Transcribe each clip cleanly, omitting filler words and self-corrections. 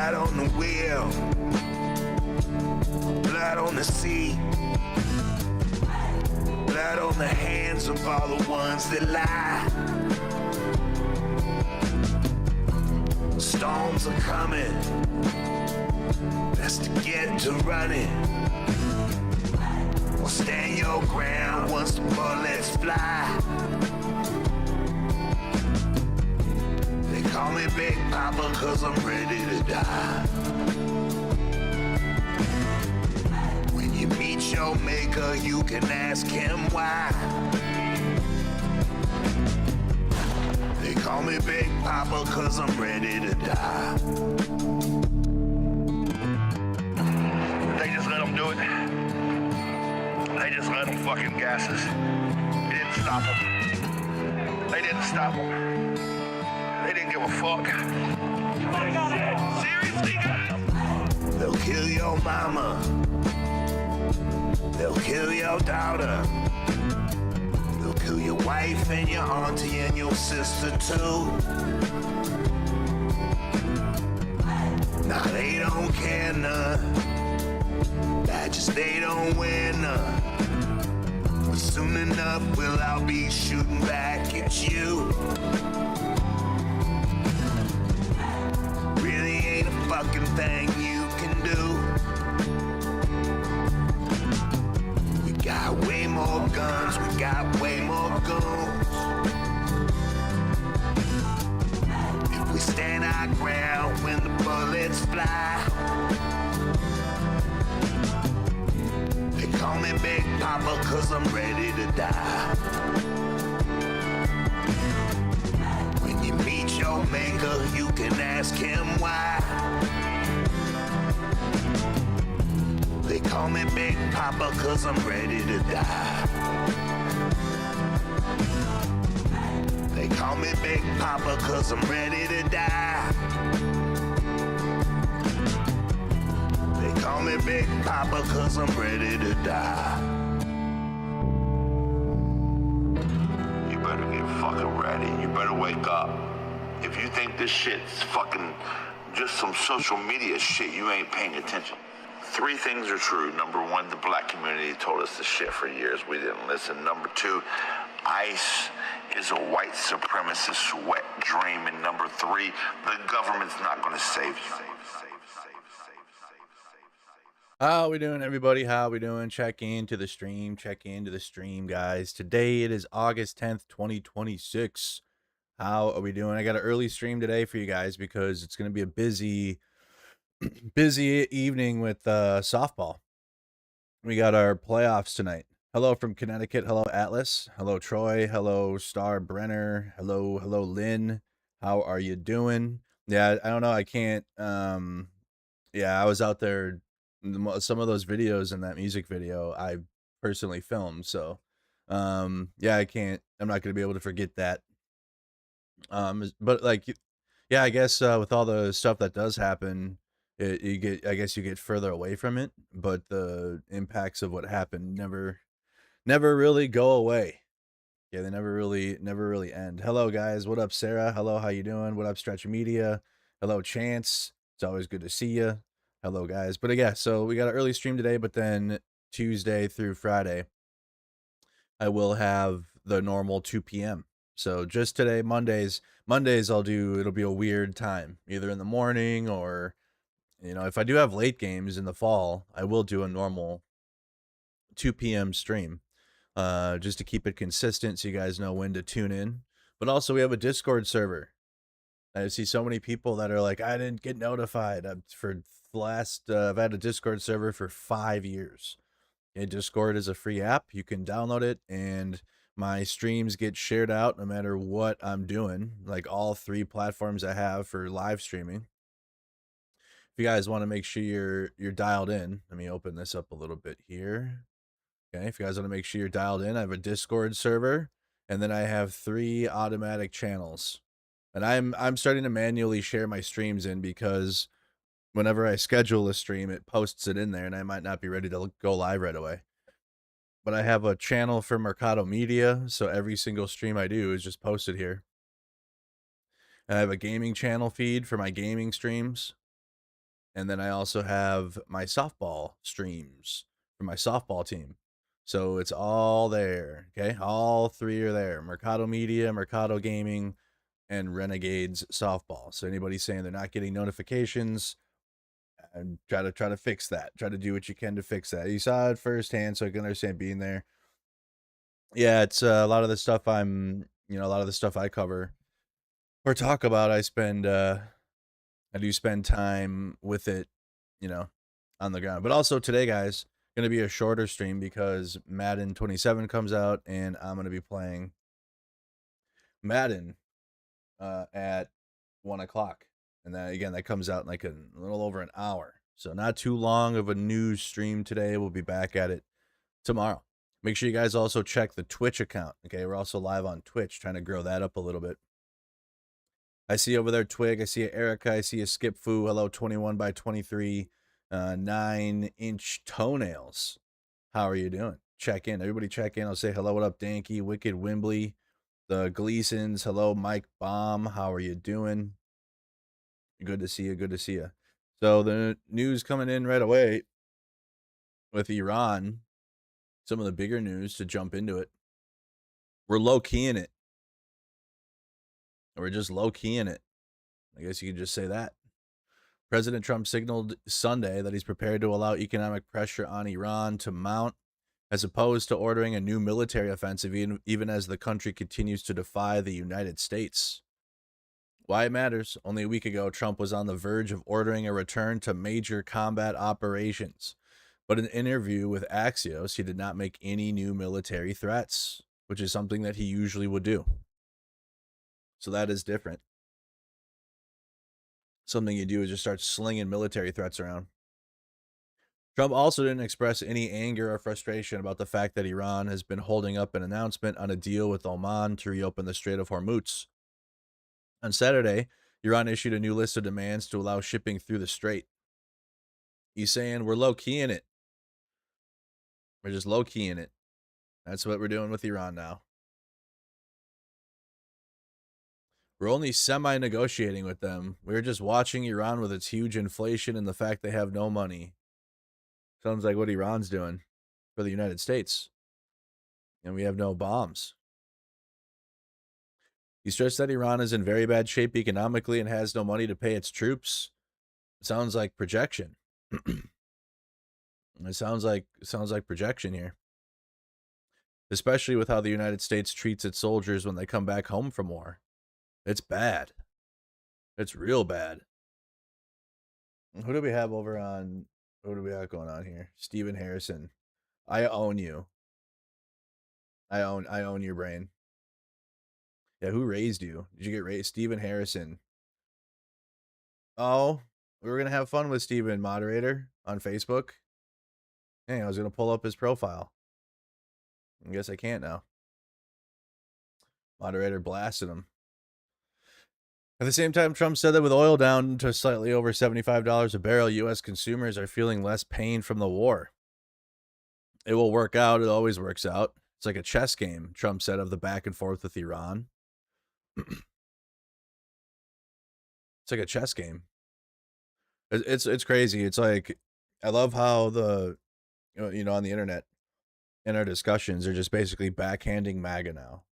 Blood on the wheel, blood on the sea, blood on the hands of all the ones that lie. Storms are coming, best to get to running. Or stand your ground once the bullets fly. They call me Big Papa 'cause I'm ready to die. When you meet your maker, you can ask him why. They call me Big Papa 'cause I'm ready to die. They just let them do it. They just let them fucking gas us. They didn't stop them. They didn't stop them. They didn't give a fuck. Seriously, guys? They'll kill your mama. They'll kill your daughter. They'll kill your wife and your auntie and your sister too. Nah, they don't care none. Badges they don't wear none. But soon enough we'll all be shooting back at you. Really ain't a fucking thing you can do. We got way more guns, we got way more goons. If we stand our ground when the bullets fly. They call me Big Papa 'cause I'm ready to die. When you meet your maker, you can ask him why. They call me Big Papa 'cause I'm ready to die. They call me Big Papa 'cause I'm ready to die. They call me Big Papa 'cause I'm ready to die. You better get fucking ready. You better wake up. If you think this shit's fucking just some social media shit, you ain't paying attention. Three things are true. Number one, the black community told us this shit for years. We didn't listen. Number two, ICE is a white supremacist wet dream. And number three, the government's not going to save you. How we doing, everybody? How we doing? Check into the stream, guys. Today it is August 10th, 2026. How are we doing? I got an early stream today for you guys because it's going to be a busy evening with softball. We got our playoffs tonight. Hello from Connecticut. Hello, Atlas. Hello, Troy. Hello, Star Brenner. Hello, Lynn. How are you doing? Yeah, I don't know. I can't. Yeah, I was out there. Some of those videos in that music video I personally filmed. So, yeah, I'm not going to be able to forget that. But like, yeah, I guess with all the stuff that does happen, I guess you get further away from it, but the impacts of what happened never really go away. Yeah, they never really end. Hello guys, what up Sarah? Hello, how you doing? What up Stretch Media? Hello Chance. It's always good to see you. Hello guys. But yeah, so we got an early stream today, but then Tuesday through Friday I will have the normal 2 p.m. So just today, Mondays it'll be a weird time, either in the morning or, you know, if I do have late games in the fall, I will do a normal 2 p.m. stream, just to keep it consistent so you guys know when to tune in. But also we have a Discord server. I see so many people that are like, I didn't get notified. I've had a Discord server for 5 years. Okay, Discord is a free app. You can download it, and my streams get shared out no matter what I'm doing, like all 3 platforms I have for live streaming. If you guys want to make sure you're dialed in, let me open this up a little bit here. Okay, if you guys want to make sure you're dialed in, I have a Discord server, and then I have 3 automatic channels. And I'm starting to manually share my streams in because whenever I schedule a stream, it posts it in there, and I might not be ready to go live right away. But I have a channel for Mercado Media, so every single stream I do is just posted here. And I have a gaming channel feed for my gaming streams. And then I also have my softball streams for my softball team. So it's all there. Okay. All three are there: Mercado Media, Mercado Gaming, and Renegades Softball. So anybody saying they're not getting notifications, and try to fix that. Try to do what you can to fix that. You saw it firsthand, so I can understand being there. Yeah, it's a lot of the stuff a lot of the stuff I cover or talk about. I do spend time with it, you know, on the ground. But also today, guys, going to be a shorter stream because Madden 27 comes out, and I'm going to be playing Madden at 1 o'clock. And then again, that comes out in like a little over an hour. So not too long of a news stream today. We'll be back at it tomorrow. Make sure you guys also check the Twitch account. Okay, we're also live on Twitch, trying to grow that up a little bit. I see over there Twig. I see a Erica. I see a Skip Fu. Hello, 21 by 23, 9-inch toenails. How are you doing? Check in. Everybody check in. I'll say hello. What up, Danky? Wicked Wimbley. The Gleasons. Hello, Mike Baum. How are you doing? Good to see you. Good to see you. So the news coming in right away with Iran. Some of the bigger news to jump into it. We're low-keying it. We're just low-keying it. I guess you could just say that. President Trump signaled Sunday that he's prepared to allow economic pressure on Iran to mount, as opposed to ordering a new military offensive, even as the country continues to defy the United States. Why it matters: only a week ago, Trump was on the verge of ordering a return to major combat operations. But in an interview with Axios, he did not make any new military threats, which is something that he usually would do. So that is different. Something you do is just start slinging military threats around. Trump also didn't express any anger or frustration about the fact that Iran has been holding up an announcement on a deal with Oman to reopen the Strait of Hormuz. On Saturday, Iran issued a new list of demands to allow shipping through the strait. He's saying, we're low-keying it. We're just low-keying it. That's what we're doing with Iran now. We're only semi-negotiating with them. We're just watching Iran with its huge inflation and the fact they have no money. Sounds like what Iran's doing for the United States. And we have no bombs. He stressed that Iran is in very bad shape economically and has no money to pay its troops. It sounds like projection. It sounds like projection here. Especially with how the United States treats its soldiers when they come back home from war. It's bad. It's real bad. Who do we have over on... What do we have going on here? Stephen Harrison. I own you. I own your brain. Yeah, who raised you? Did you get raised? Stephen Harrison. Oh, we were going to have fun with Stephen, moderator, on Facebook. Hey, I was going to pull up his profile. I guess I can't now. Moderator blasted him. At the same time, Trump said that with oil down to slightly over $75 a barrel, U.S. consumers are feeling less pain from the war. It will work out. It always works out. It's like a chess game, Trump said of the back and forth with Iran. It's like a chess game. It's crazy. It's like, I love how the, on the internet, in our discussions, are just basically backhanding MAGA now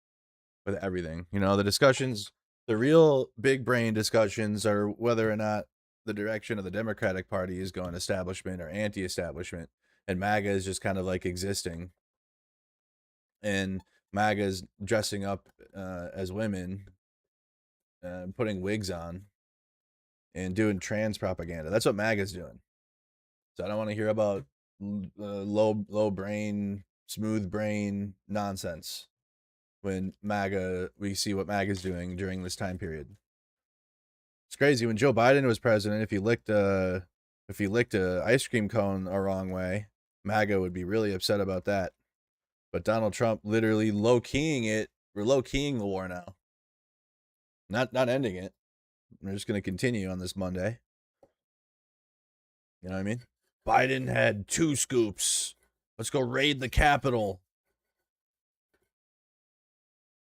with everything. The discussions, the real big brain discussions are whether or not the direction of the Democratic Party is going establishment or anti-establishment, and MAGA is just kind of like existing. And MAGA is dressing up as women, putting wigs on, and doing trans propaganda. That's what MAGA is doing. So I don't want to hear about low brain, smooth brain nonsense. When we see what MAGA is doing during this time period. It's crazy. When Joe Biden was president, if he licked a ice cream cone a wrong way, MAGA would be really upset about that. But Donald Trump literally low-keying it. We're low-keying the war now. Not ending it. We're just going to continue on this Monday. You know what I mean? Biden had 2 scoops. Let's go raid the Capitol.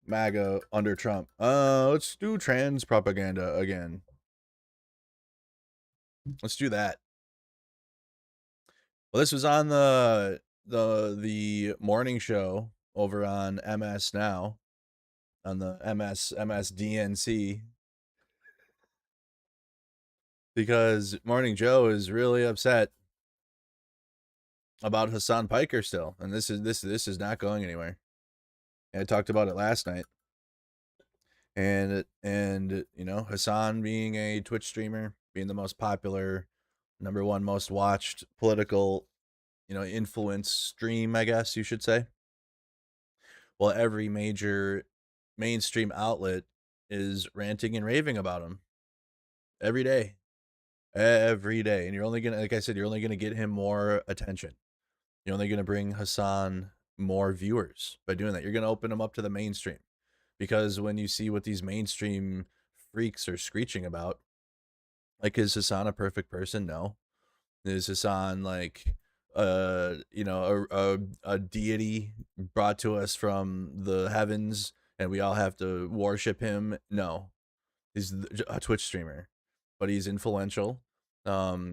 MAGA under Trump. Let's do trans propaganda again. Let's do that. Well, this was on the morning show over on MS Now, on the MSDNC, because Morning Joe is really upset about Hassan Piker still, and this is not going anywhere. And I talked about it last night. And you know, Hassan being a Twitch streamer, being the most popular, number one most watched political, you know, influence stream, I guess you should say. Well, every major mainstream outlet is ranting and raving about him every day. Every day. And you're only gonna, like I said, you're only gonna get him more attention. You're only gonna bring Hassan more viewers by doing that. You're gonna open him up to the mainstream. Because when you see what these mainstream freaks are screeching about, like, is Hassan a perfect person? No. Is Hassan like you know, a deity brought to us from the heavens and we all have to worship him? No. He's a Twitch streamer, but he's influential.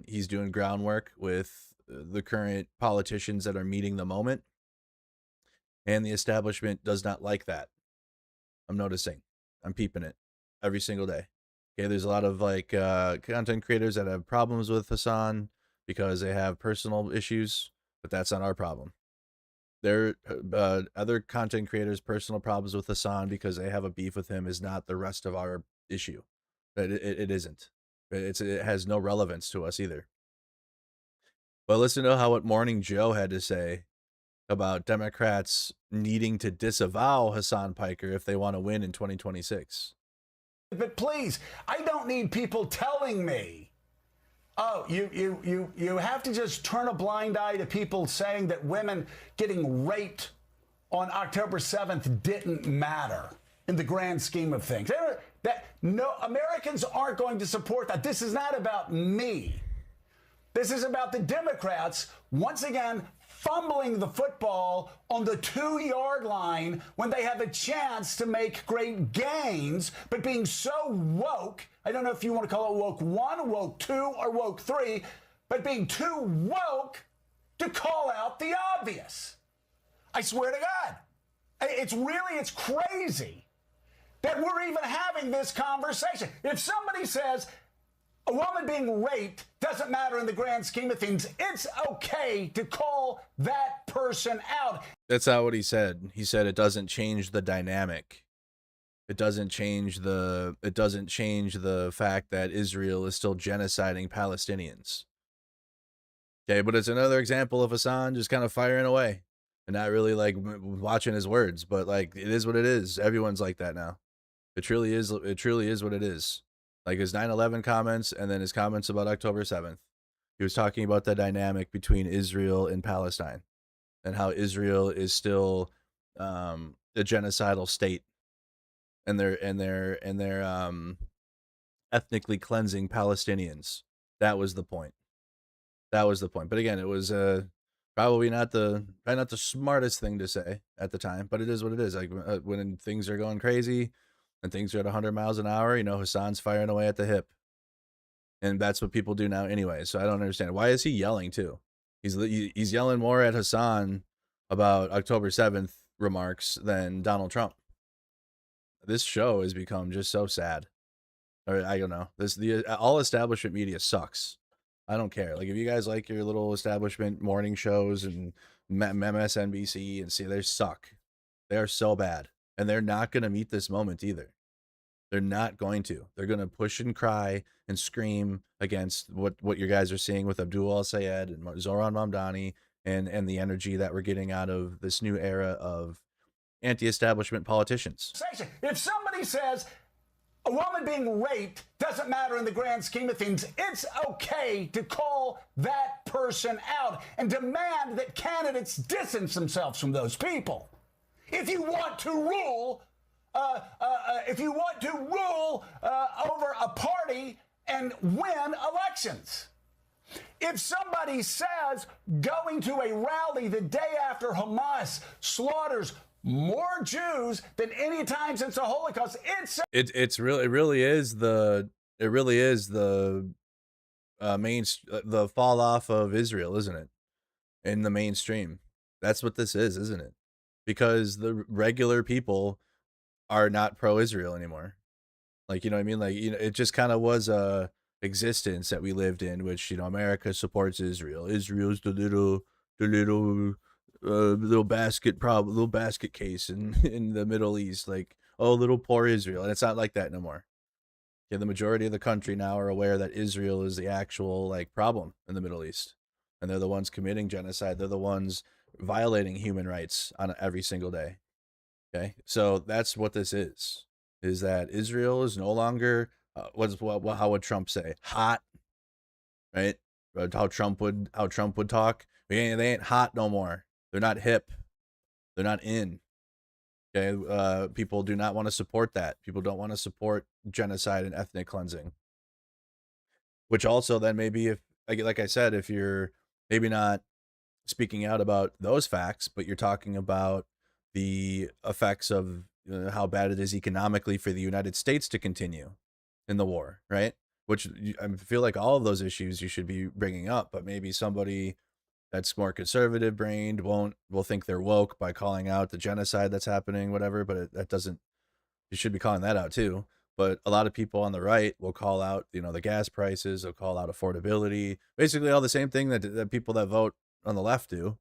He's doing groundwork with the current politicians that are meeting the moment, and the establishment does not like that. I'm noticing. I'm peeping it every single day. Okay, there's a lot of like content creators that have problems with Hassan because they have personal issues, but that's not our problem. There, other content creators' personal problems with Hassan because they have a beef with him is not the rest of our issue. It isn't. It has no relevance to us either. But listen to what Morning Joe had to say about Democrats needing to disavow Hassan Piker if they want to win in 2026. But please, I don't need people telling me, oh, you have to just turn a blind eye to people saying that women getting raped on October 7th didn't matter in the grand scheme of things. No, Americans aren't going to support that. This is not about me. This is about the Democrats, once again, fumbling the football on the 2-yard line when they have a chance to make great gains, but being so woke, I don't know if you want to call it woke 1, woke 2, or woke 3, but being too woke to call out the obvious. I swear to God. It's crazy that we're even having this conversation. If somebody says a woman being raped doesn't matter in the grand scheme of things, it's okay to call that person out. That's not what he said. He said it doesn't change the dynamic. It doesn't change the fact that Israel is still genociding Palestinians. Okay, but it's another example of Hassan just kind of firing away and not really like watching his words, but like it is what it is. Everyone's like that now. It truly is what it is. Like his 9/11 comments and then his comments about October 7th. He was talking about the dynamic between Israel and Palestine and how Israel is still a genocidal state and they're ethnically cleansing Palestinians. That was the point. But again, it was probably not the smartest thing to say at the time, but it is what it is. Like when things are going crazy and things are at 100 miles an hour, you know, Hassan's firing away at the hip. And that's what people do now anyway. So I don't understand. Why is he yelling too? He's yelling more at Hassan about October 7th remarks than Donald Trump. This show has become just so sad. Or I don't know. All establishment media sucks. I don't care. Like if you guys like your little establishment morning shows and MSNBC and see, they suck. They are so bad. And they're not going to meet this moment either. They're not going to. They're going to push and cry and scream against what you guys are seeing with Abdul Al-Sayed and Zoran Mamdani and the energy that we're getting out of this new era of anti-establishment politicians. If somebody says a woman being raped doesn't matter in the grand scheme of things, it's okay to call that person out and demand that candidates distance themselves from those people. If you want to rule, over a party and win elections. If somebody says going to a rally the day after Hamas slaughters more Jews than any time since the Holocaust, it really is the the fall off of Israel, isn't it? in the mainstream. That's what this is, isn't it? Because the regular people are not pro-Israel anymore. Like, you know what I mean? Like, you know, it just kind of was a existence that we lived in, which, you know, America supports Israel. Israel's little little basket case in in the Middle East. Like, oh, little poor Israel. And it's not like that no more. Yeah, the majority of the country now are aware that Israel is the actual like problem in the Middle East, and they're the ones committing genocide. They're the ones violating human rights on every single day. Okay, so that's what this is that Israel is no longer how would Trump say, hot, right? How Trump would talk. They ain't hot no more. They're not hip. They're not in. Okay, people do not want to support that. People don't want to support genocide and ethnic cleansing. Which also then maybe if like I said, if you're maybe not speaking out about those facts, but you're talking about the effects of how bad it is economically for the United States to continue in the war, right? Which I feel like all of those issues you should be bringing up, but maybe somebody that's more conservative brained will think they're woke by calling out the genocide that's happening, whatever. But that doesn't. You should be calling that out too. But a lot of people on the right will call out, you know, the gas prices. They'll call out affordability, basically all the same thing that people that vote on the left do.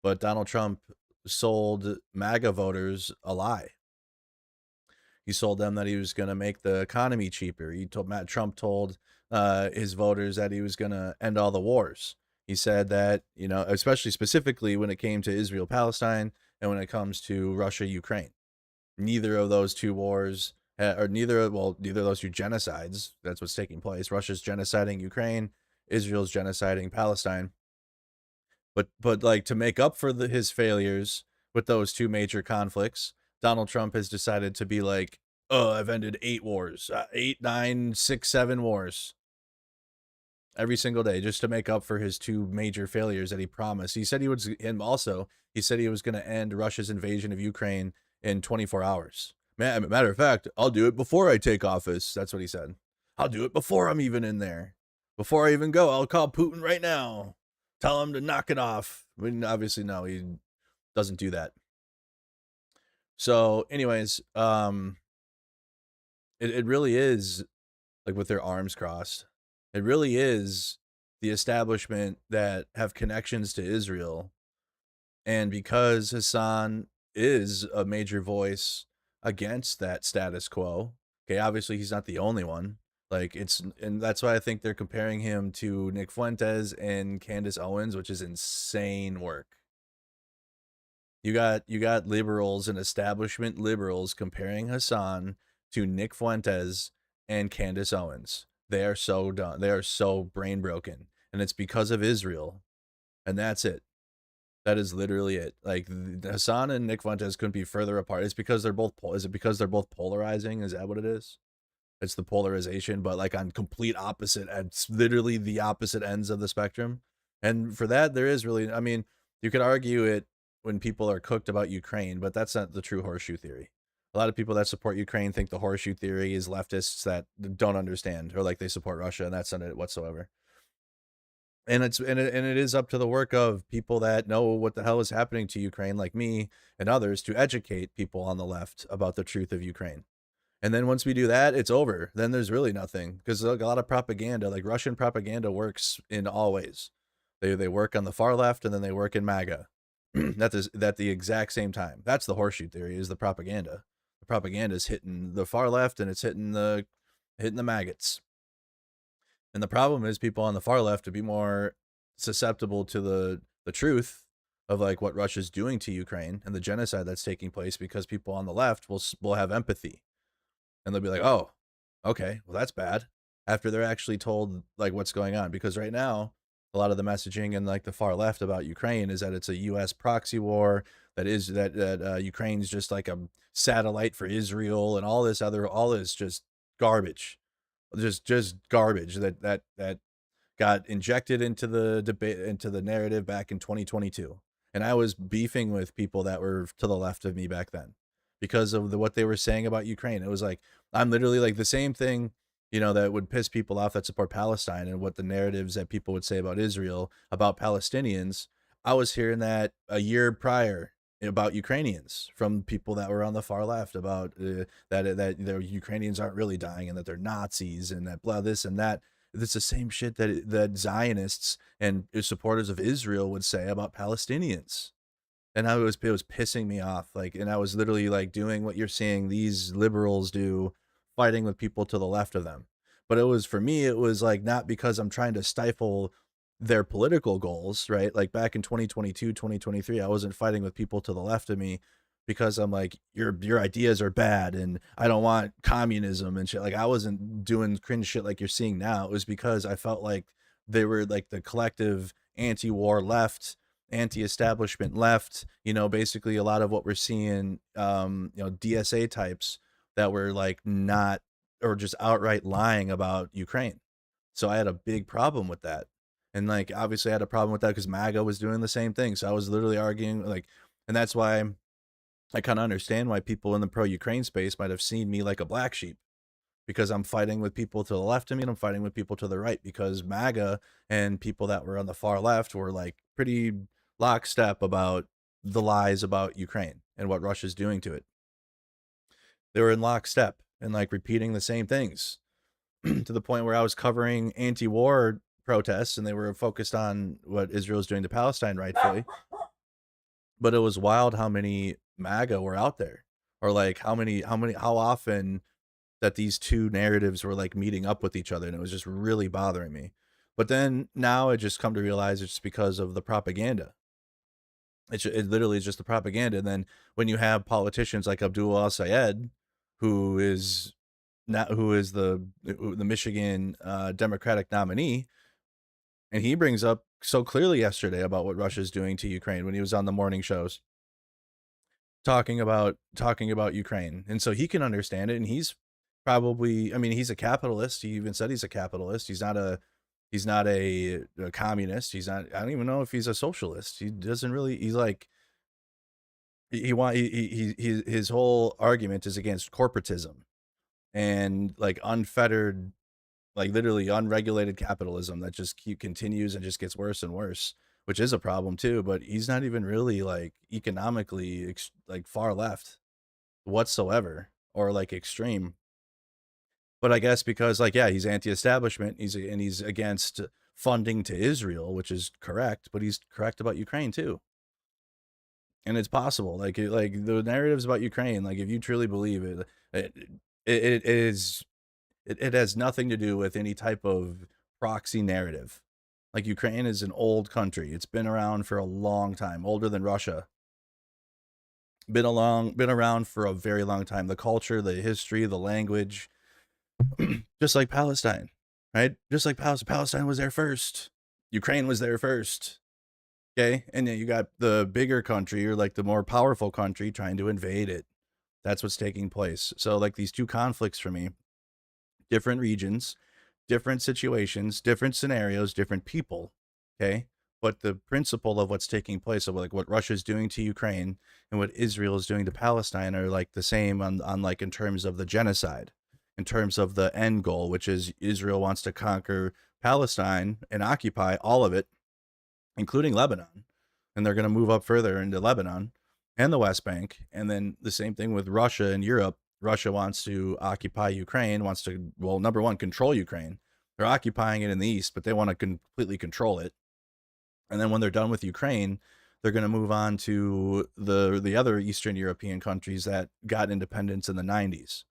But Donald Trump sold MAGA voters a lie. He sold them that he was going to make the economy cheaper. Trump told his voters that he was going to end all the wars. He said that, you know, especially specifically when it came to Israel, Palestine, and when it comes to Russia, Ukraine. Neither of those two wars, or neither of those two genocides, that's what's taking place. Russia's genociding Ukraine, Israel's genociding Palestine. But like to make up for his failures with those two major conflicts, Donald Trump has decided to be like, oh, I've ended 8 wars, 8, 9, 6, 7 wars every single day, just to make up for his two major failures that he promised. He said he would, and also he said he was going to end Russia's invasion of Ukraine in 24 hours. Matter of fact, I'll do it before I take office. That's what he said. I'll do it before I'm even in there. Before I even go, I'll call Putin right now. Tell him to knock it off. I mean, obviously, no, he doesn't do that. So, anyways, it really is like with their arms crossed. It really is the establishment that have connections to Israel. And because Hassan is a major voice against that status quo, okay, obviously he's not the only one. Like and that's why I think they're comparing him to Nick Fuentes and Candace Owens, which is insane work. You got liberals and establishment liberals comparing Hassan to Nick Fuentes and Candace Owens. They are so done. They are so brain broken. And it's because of Israel. And that's it. That is literally it. Like Hassan and Nick Fuentes couldn't be further apart. It's because they're both is it because they're both polarizing? Is that what it is? It's the polarization, but like on complete opposite ends, literally the opposite ends of the spectrum. And for that, there is really, I mean, you could argue it when people are cooked about Ukraine, but that's not the true horseshoe theory. A lot of people that support Ukraine think the horseshoe theory is leftists that don't understand, or like they support Russia, and that's not it whatsoever. And it is up to the work of people that know what the hell is happening to Ukraine, like me and others, to educate people on the left about the truth of Ukraine. And then once we do that, it's over. Then there's really nothing, because like a lot of propaganda, like Russian propaganda, works in all ways. They work on the far left, and then they work in MAGA. At the exact same time. That's the horseshoe theory, is the propaganda. The propaganda is hitting the far left, and it's hitting the maggots. And the problem is people on the far left to be more susceptible to the truth of like what Russia's doing to Ukraine and the genocide that's taking place, because people on the left will have empathy. And they'll be like, oh, okay, well, that's bad, after they're actually told like what's going on. Because right now, a lot of the messaging in like the far left about Ukraine is that it's a U.S. proxy war, that Ukraine's just like a satellite for Israel, and all this just garbage, just garbage that got injected into the debate, into the narrative back in 2022. And I was beefing with people that were to the left of me back then, because of what they were saying about Ukraine. It was like, I'm literally like the same thing, you know, that would piss people off that support Palestine, and what the narratives that people would say about Israel, about Palestinians, I was hearing that a year prior about Ukrainians from people that were on the far left about that the Ukrainians aren't really dying and that they're Nazis and that blah this and that. It's the same shit that Zionists and supporters of Israel would say about Palestinians. And it was pissing me off. Like, and I was literally like doing what you're seeing these liberals do, fighting with people to the left of them. But it was, for me, it was like not because I'm trying to stifle their political goals, right? Like back in 2022, 2023, I wasn't fighting with people to the left of me because I'm like, your ideas are bad and I don't want communism and shit. Like, I wasn't doing cringe shit like you're seeing now. It was because I felt like they were like the collective anti-war left, anti-establishment left, you know, basically a lot of what we're seeing, you know, DSA types that were like not, or just outright lying about Ukraine. So I had a big problem with that. And like, obviously I had a problem with that because MAGA was doing the same thing. So I was literally arguing like, and that's why I kind of understand why people in the pro-Ukraine space might have seen me like a black sheep, because I'm fighting with people to the left of me and I'm fighting with people to the right, because MAGA and people that were on the far left were like pretty lockstep about the lies about Ukraine and what Russia's doing to it. They were in lockstep and like repeating the same things to the point where I was covering anti-war protests and they were focused on what Israel's doing to Palestine, rightfully. But it was wild how many MAGA were out there, or like how often that these two narratives were like meeting up with each other, and it was just really bothering me. But then now I just come to realize it's because of the propaganda. It literally is just the propaganda. And then when you have politicians like Abdul al-Sayed, who is the Michigan Democratic nominee, and he brings up so clearly yesterday about what Russia's doing to Ukraine when he was on the morning shows talking about Ukraine. And so he can understand it, and he's probably, I mean, he's a capitalist. He even said he's a capitalist. He's not a communist. He's not, I don't even know if he's a socialist. He doesn't really, he's like, his whole argument is against corporatism and like unfettered, like literally unregulated capitalism that just continues and just gets worse and worse, which is a problem too. But he's not even really like economically like far left whatsoever, or like extreme. But I guess because like, yeah, he's anti-establishment, he's against funding to Israel, which is correct, but he's correct about Ukraine too. And it's possible, like the narratives about Ukraine, like if you truly believe it, it has nothing to do with any type of proxy narrative. Like, Ukraine is an old country. It's been around for a long time, older than Russia. Been around for a very long time. The culture, the history, the language, just like Palestine, right? Just like Palestine was there first. Ukraine was there first. Okay, and then you got the bigger country, or like the more powerful country, trying to invade it. That's what's taking place. So like these two conflicts for me, different regions, different situations, different scenarios, different people. Okay, but the principle of what's taking place, of like what Russia's doing to Ukraine and what Israel is doing to Palestine, are like the same on like in terms of the genocide, in terms of the end goal, which is Israel wants to conquer Palestine and occupy all of it, including Lebanon. And they're going to move up further into Lebanon and the West Bank. And then the same thing with Russia and Europe. Russia wants to occupy Ukraine, wants to, well, number one, control Ukraine. They're occupying it in the east, but they want to completely control it. And then when they're done with Ukraine, they're going to move on to the other Eastern European countries that got independence in the 90s.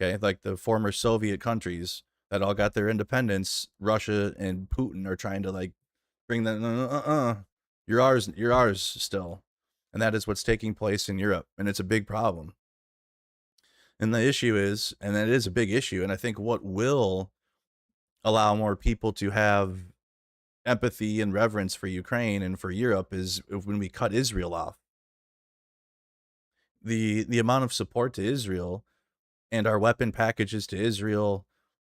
Okay, like the former Soviet countries that all got their independence. Russia and Putin are trying to like bring them, you're ours still. And that is what's taking place in Europe, and it's a big problem. And the issue is, and that is a big issue, and I think what will allow more people to have empathy and reverence for Ukraine and for Europe is when we cut Israel off. The amount of support to Israel and our weapon packages to Israel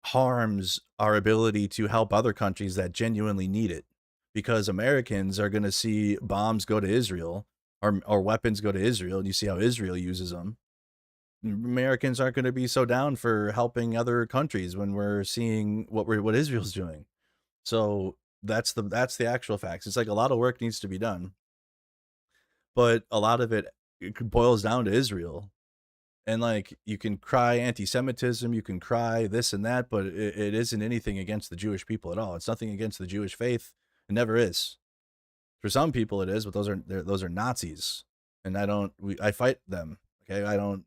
harms our ability to help other countries that genuinely need it, because Americans are going to see bombs go to Israel, or weapons go to Israel, and you see how Israel uses them. Americans aren't going to be so down for helping other countries when we're seeing what Israel's doing. So That's the actual facts. It's like a lot of work needs to be done, but a lot of it boils down to Israel. And like, you can cry anti-Semitism, you can cry this and that, but it isn't anything against the Jewish people at all. It's nothing against the Jewish faith. It never is. For some people it is, but those are Nazis, and I fight them. Okay, I don't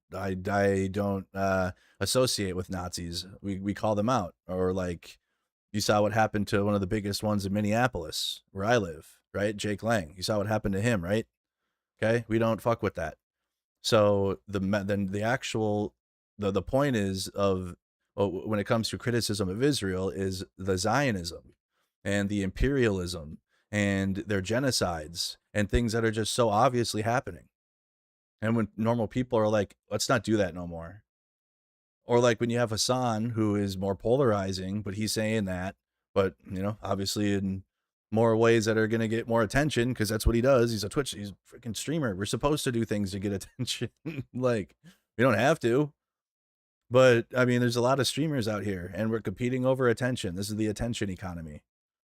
associate with Nazis. We call them out. Or like, you saw what happened to one of the biggest ones in Minneapolis, where I live, right? Jake Lang. You saw what happened to him, right? Okay, we don't fuck with that. So the point is when it comes to criticism of Israel is the Zionism and the imperialism and their genocides and things that are just so obviously happening. And when normal people are like, let's not do that no more. Or like when you have Hassan, who is more polarizing, but he's saying that, but obviously in more ways that are going to get more attention, because that's what he does. He's a freaking streamer. We're supposed to do things to get attention. Like, we don't have to. But I mean, there's a lot of streamers out here, and we're competing over attention. This is the attention economy.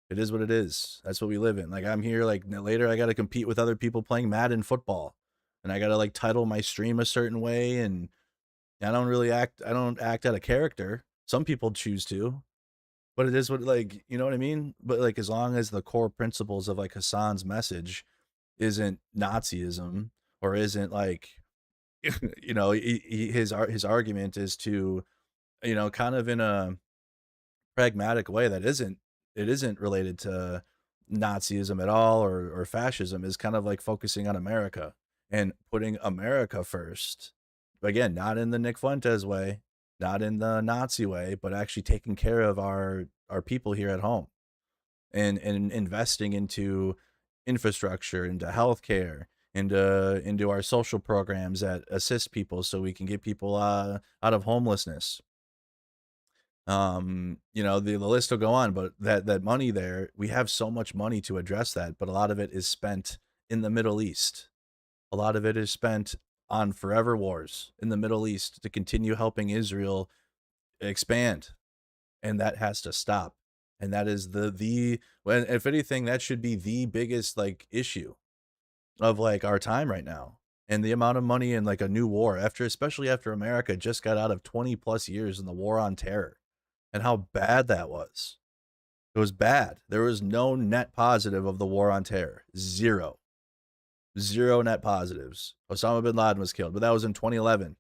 It is what it is. That's what we live in. Like, I'm here, like, later I got to compete with other people playing Madden football, and I got to like title my stream a certain way, and I don't act out of character. Some people choose to, but it is what, like, you know what I mean? But like, as long as the core principles of like Hassan's message isn't Nazism, or isn't like, his argument is to, kind of in a pragmatic way that isn't related to Nazism at all, or fascism, is kind of like focusing on America and putting America first. Again, not in the Nick Fuentes way, not in the Nazi way, but actually taking care of our people here at home, and investing into infrastructure, into healthcare, into our social programs that assist people so we can get people out of homelessness. The list will go on, but that money there, we have so much money to address that, but a lot of it is spent in the Middle East. A lot of it is spent on forever wars in the Middle East to continue helping Israel expand, and that has to stop. And that is when, if anything, that should be the biggest like issue of like our time right now. And the amount of money in like a new war, especially after America just got out of 20 plus years in the war on terror, and how bad that was. It was bad. There was no net positive of the war on terror. Zero net positives. Osama bin Laden was killed, but that was in 2011.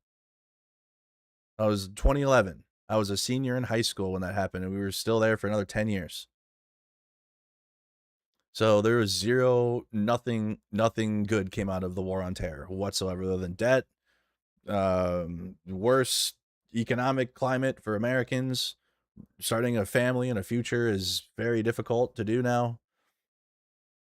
That was 2011. I was a senior in high school when that happened, and we were still there for another 10 years. So there was nothing good came out of the war on terror whatsoever, other than debt, worse economic climate for Americans. Starting a family and a future is very difficult to do now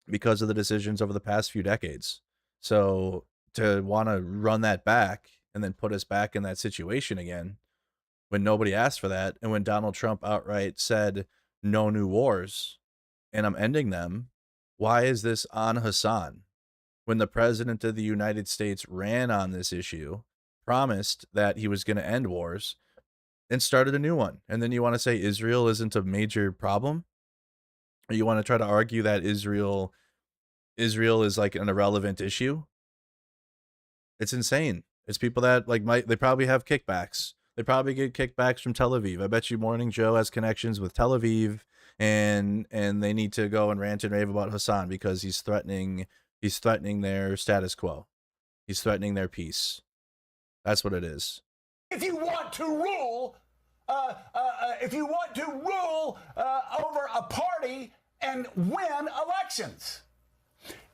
because of the decisions over the past few decades. So to want to run that back and then put us back in that situation again, when nobody asked for that, and when Donald Trump outright said no new wars and I'm ending them, why is this on Hassan? When the president of the United States ran on this issue, promised that he was going to end wars, and started a new one, and then you want to say Israel isn't a major problem? Or you want to try to argue that Israel is like an irrelevant issue? It's insane. It's people that like they probably have kickbacks. They probably get kickbacks from Tel Aviv. I bet you Morning Joe has connections with Tel Aviv, and they need to go and rant and rave about Hassan because he's threatening their status quo. He's threatening their peace. That's what it is. If you want to rule, over a party and win elections.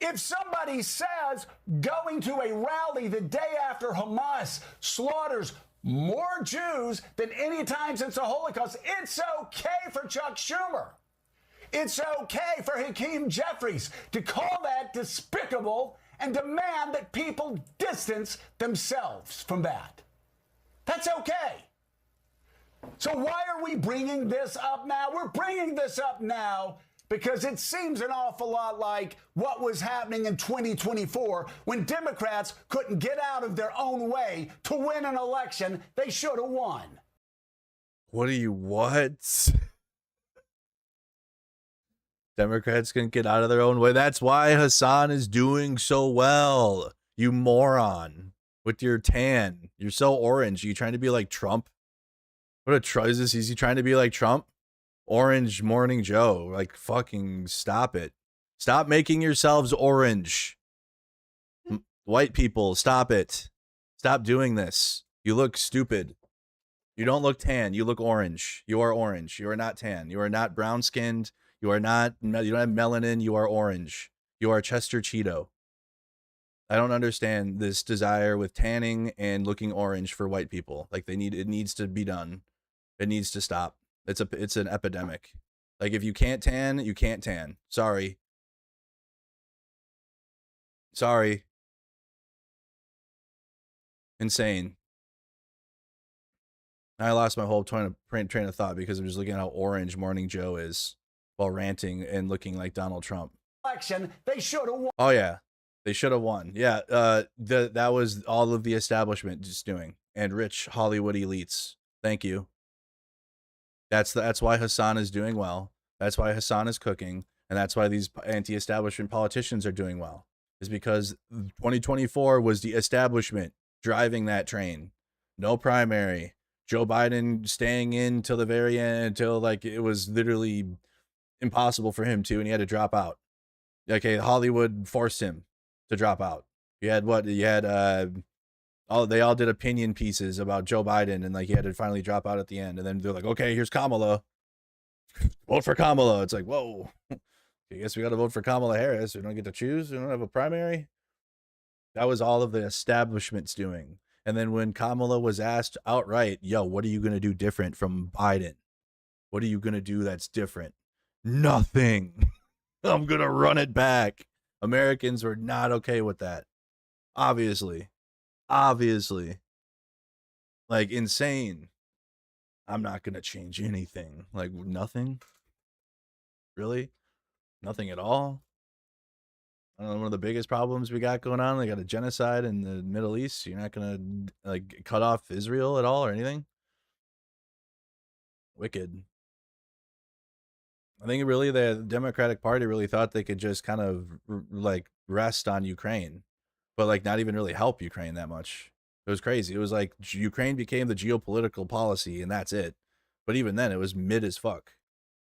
If somebody says going to a rally the day after Hamas slaughters more Jews than any time since the Holocaust, it's okay for Chuck Schumer. It's okay for Hakeem Jeffries to call that despicable and demand that people distance themselves from that. That's okay. So why are we bringing this up now? We're bringing this up now because it seems an awful lot like what was happening in 2024 when Democrats couldn't get out of their own way to win an election they should have won. What? Democrats can get out of their own way. That's why Hassan is doing so well. You moron. With your tan. You're so orange. Are you trying to be like Trump? What is this? Is he trying to be like Trump? Orange Morning Joe. Like, fucking stop it. Stop making yourselves orange. White people, stop it. Stop doing this. You look stupid. You don't look tan. You look orange. You are orange. You are not tan. You are not brown skinned. You are not, you don't have melanin. You are orange. You are Chester Cheeto. I don't understand this desire with tanning and looking orange for white people. Like it needs to be done. It needs to stop. It's an epidemic. Like if you can't tan, you can't tan. Sorry. Insane. I lost my whole train of thought because I'm just looking at how orange Morning Joe is while ranting and looking like Donald Trump. Election, they should have won. Oh yeah, they should have won. Yeah, that was all of the establishment just doing, and rich Hollywood elites. Thank you. That's why Hassan is doing well. That's why Hassan is cooking, and that's why these anti-establishment politicians are doing well. Is because 2024 was the establishment driving that train. No primary. Joe Biden staying in till the very end, until like it was literally impossible for him to, and he had to drop out. Okay, Hollywood forced him to drop out. You had they all did opinion pieces about Joe Biden, and like he had to finally drop out at the end. And then they're like, okay, here's Kamala. Vote for Kamala. It's like, whoa. I guess we got to vote for Kamala Harris. We don't get to choose. We don't have a primary. That was all of the establishment's doing. And then when Kamala was asked outright, yo, what are you going to do different from Biden? What are you going to do that's different? Nothing. I'm going to run it back. Americans were not okay with that. Obviously. Like, insane. I'm not going to change anything. Like, nothing? Really? Nothing at all? I don't know, one of the biggest problems we got going on, they got a genocide in the Middle East. You're not going to, like, cut off Israel at all or anything? Wicked. I think really the Democratic Party really thought they could just kind of, like, rest on Ukraine, but, like, not even really help Ukraine that much. It was crazy. It was like Ukraine became the geopolitical policy, and that's it. But even then, it was mid as fuck.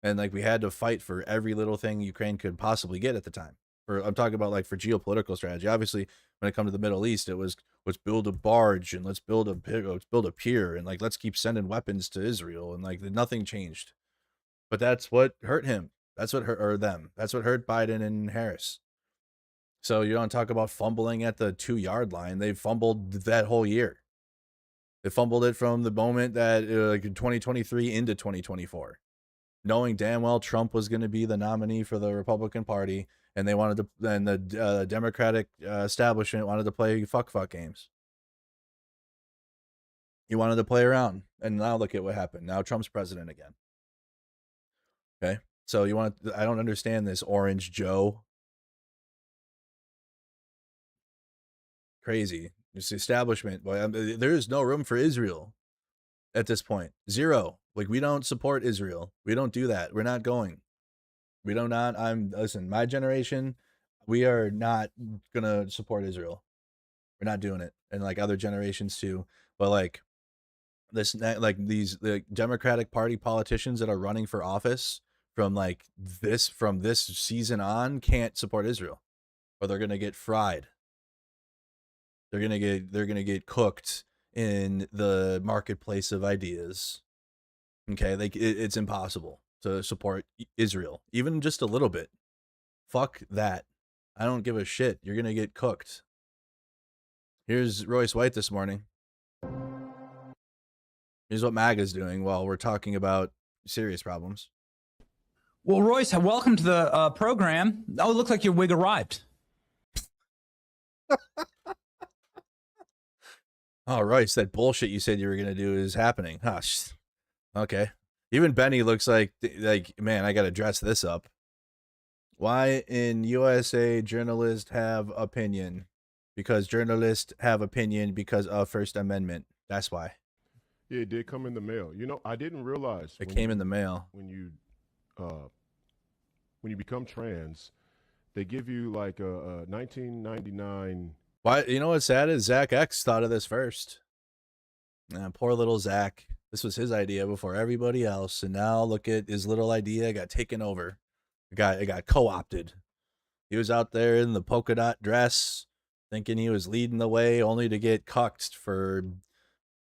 And, like, we had to fight for every little thing Ukraine could possibly get at the time. I'm talking about like for geopolitical strategy. Obviously, when it comes to the Middle East, it was let's build a barge and let's build a pier and like let's keep sending weapons to Israel, and like nothing changed. But that's what hurt him. That's what hurt them. That's what hurt Biden and Harris. So you don't talk about fumbling at the 2-yard line. They fumbled that whole year. They fumbled it from the moment that like 2023 into 2024, knowing damn well Trump was going to be the nominee for the Republican Party. And they wanted to, and the Democratic establishment wanted to play fuck games. He wanted to play around, and now look at what happened. Now Trump's president again. Okay, so I don't understand this Orange Joe. Crazy. This establishment, boy. There is no room for Israel at this point. Zero. Like, we don't support Israel. We don't do that. We're not going. We do not. Listen, my generation, we are not gonna support Israel. We're not doing it, and like other generations too. But like the Democratic Party politicians that are running for office from this season on can't support Israel, or they're gonna get fried. They're gonna get cooked in the marketplace of ideas. Okay, it's impossible to support Israel, even just a little bit. Fuck that. I don't give a shit. You're going to get cooked. Here's Royce White this morning. Here's what MAGA's doing while we're talking about serious problems. Well, Royce, welcome to the program. Oh, it looks like your wig arrived. Oh, Royce, that bullshit you said you were going to do is happening. Huh. Okay. Even Benny looks like, man, I got to dress this up. Why in USA journalists have opinion? Because journalists have opinion because of First Amendment. That's why. Yeah, it did come in the mail. You know, I didn't realize. It came in the mail. When you when you become trans, they give you like a 1999. Why? You know what's sad is Zach X thought of this first. Poor little Zach. This was his idea before everybody else, and now look at his little idea got taken over. It got co-opted. He was out there in the polka dot dress, thinking he was leading the way, only to get cucked for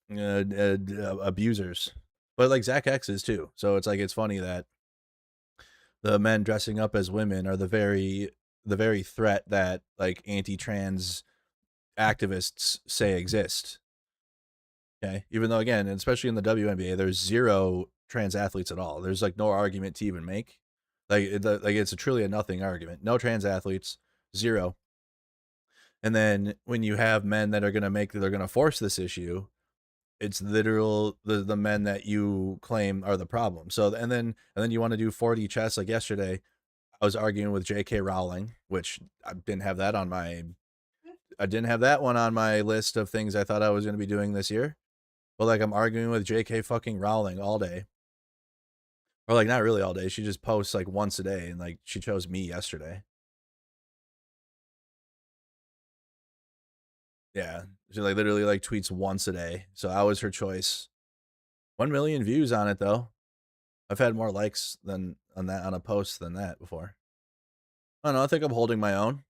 abusers. But like Zach X is too. So it's like it's funny that the men dressing up as women are the very threat that like anti-trans activists say exist. Okay, even though again, and especially in the WNBA, there's zero trans athletes at all. There's like no argument to even make. Like it's truly a nothing argument. No trans athletes, zero. And then when you have men that are gonna force this issue, it's literal the men that you claim are the problem. So and then you want to do 4D chess like yesterday. I was arguing with J.K. Rowling, which I didn't have that one on my list of things I thought I was going to be doing this year. But like I'm arguing with J.K. fucking Rowling all day. Or like not really all day. She just posts like once a day, and like she chose me yesterday. Yeah, she like literally like tweets once a day. So I was her choice. 1 million views on it though. I've had more likes than on a post than that before. I don't know. I think I'm holding my own.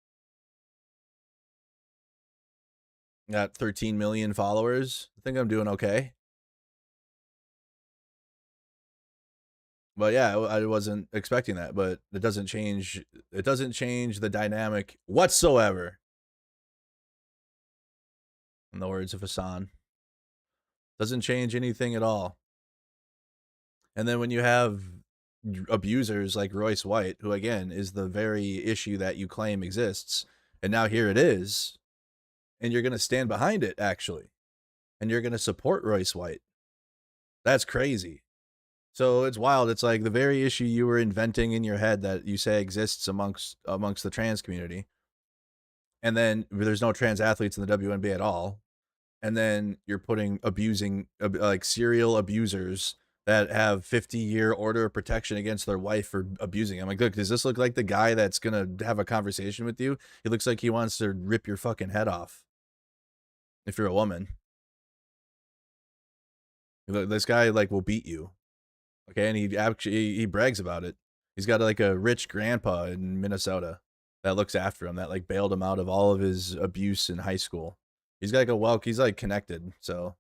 Got 13 million followers. I think I'm doing okay. But yeah, I wasn't expecting that, but it doesn't change the dynamic whatsoever. In the words of Hassan. Doesn't change anything at all. And then when you have abusers like Royce White, who again is the very issue that you claim exists, and now here it is, and you're going to stand behind it actually, and you're going to support Royce White. That's crazy. So it's wild. It's like the very issue you were inventing in your head that you say exists amongst the trans community. And then there's no trans athletes in the WNBA at all. And then you're putting like serial abusers that have 50-year order of protection against their wife for abusing him. Like, look, does this look like the guy that's going to have a conversation with you? He looks like he wants to rip your fucking head off. If you're a woman. This guy like will beat you. Okay, and he brags about it. He's got like a rich grandpa in Minnesota that looks after him, that like bailed him out of all of his abuse in high school. He's got like he's like connected. So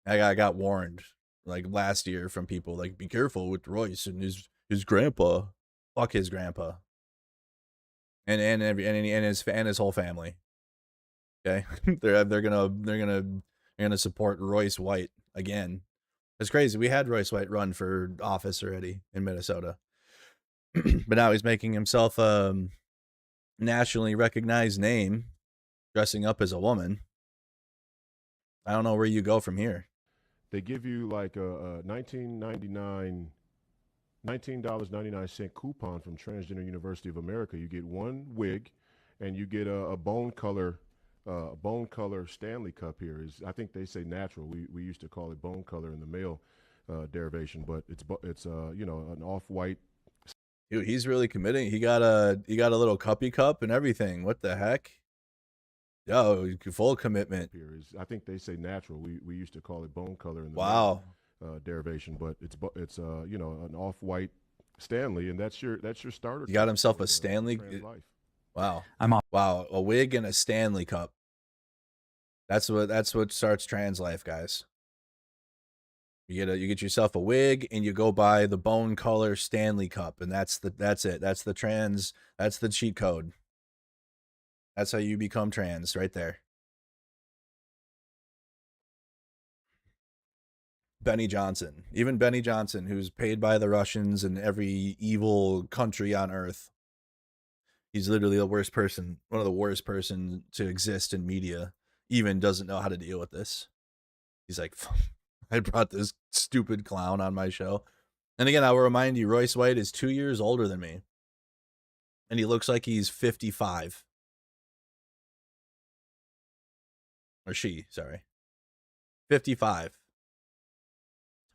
I got warned like last year from people like, be careful with Royce and his grandpa. Fuck his grandpa. And his whole family. Okay, they're gonna support Royce White again. It's crazy. We had Royce White run for office already in Minnesota, but now he's making himself a nationally recognized name, dressing up as a woman. I don't know where you go from here. They give you like a $19.99 coupon from Transgender University of America. You get one wig, and you get a bone color Stanley Cup here. I think they say natural. We used to call it bone color in the male derivation, but it's an off-white. Dude, he's really committing. He got a little cuppy cup and everything. What the heck? Yo, full commitment. Here I think they say natural. We used to call it bone color in the wow male, derivation, but it's an off-white Stanley, and that's your starter. He got himself a Stanley. Wow. Wow, a wig and a Stanley Cup. That's what starts trans life, guys. You get yourself a wig and you go buy the bone color Stanley Cup, and that's it. That's the cheat code. That's how you become trans right there. Benny Johnson. Even Benny Johnson, who's paid by the Russians and every evil country on earth. He's literally the worst person, one of the worst person to exist in media, even doesn't know how to deal with this. He's like, I brought this stupid clown on my show. And again, I will remind you, Royce White is 2 years older than me. And he looks like he's 55. Or she, sorry. 55.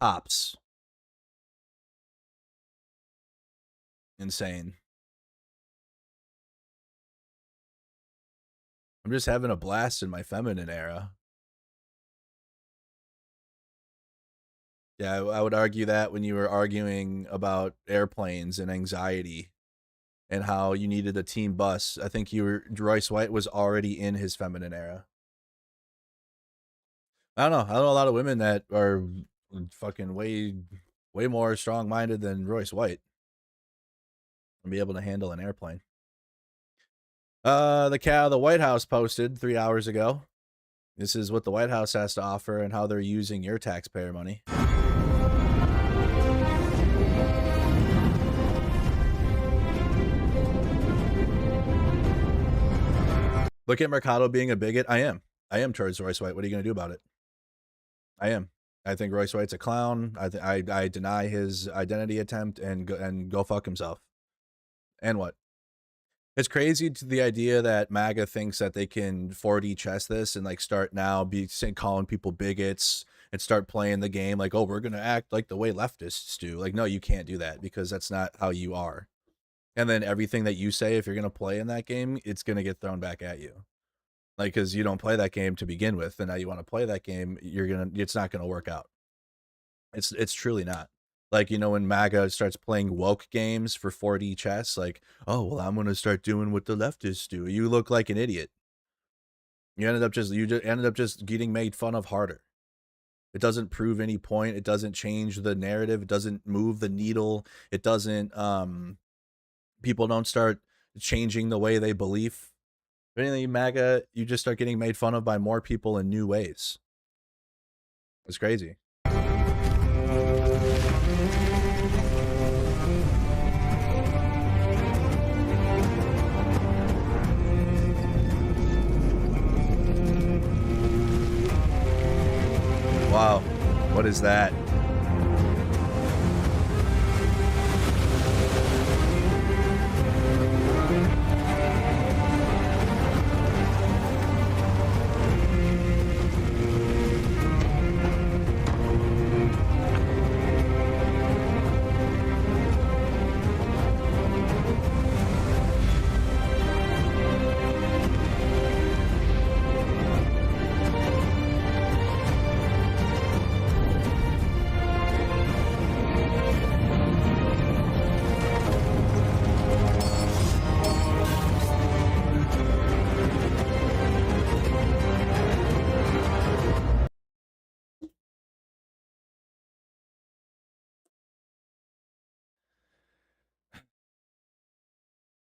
Tops. Insane. I'm just having a blast in my feminine era. Yeah, I would argue that when you were arguing about airplanes and anxiety and how you needed a team bus, I think Royce White was already in his feminine era. I don't know. I know a lot of women that are fucking way more strong-minded than Royce White and be able to handle an airplane. The White House posted 3 hours ago. This is what the White House has to offer and how they're using your taxpayer money. Look at Mercado being a bigot. I am towards Royce White. What are you going to do about it? I am. I think Royce White's a clown. I deny his identity attempt and go fuck himself. And what? It's crazy to the idea that MAGA thinks that they can 4D chess this and like start now calling people bigots and start playing the game like, oh, we're going to act like the way leftists do. Like, no, you can't do that because that's not how you are. And then everything that you say, if you're going to play in that game, it's going to get thrown back at you. Like, because you don't play that game to begin with, and now you want to play that game, it's not going to work out. It's truly not. Like, you know, when MAGA starts playing woke games for 4D chess, like, oh, well, I'm going to start doing what the leftists do. You look like an idiot. You ended up just getting made fun of harder. It doesn't prove any point. It doesn't change the narrative. It doesn't move the needle. It doesn't, people don't start changing the way they believe. If anything, MAGA, you just start getting made fun of by more people in new ways. It's crazy. Wow, what is that?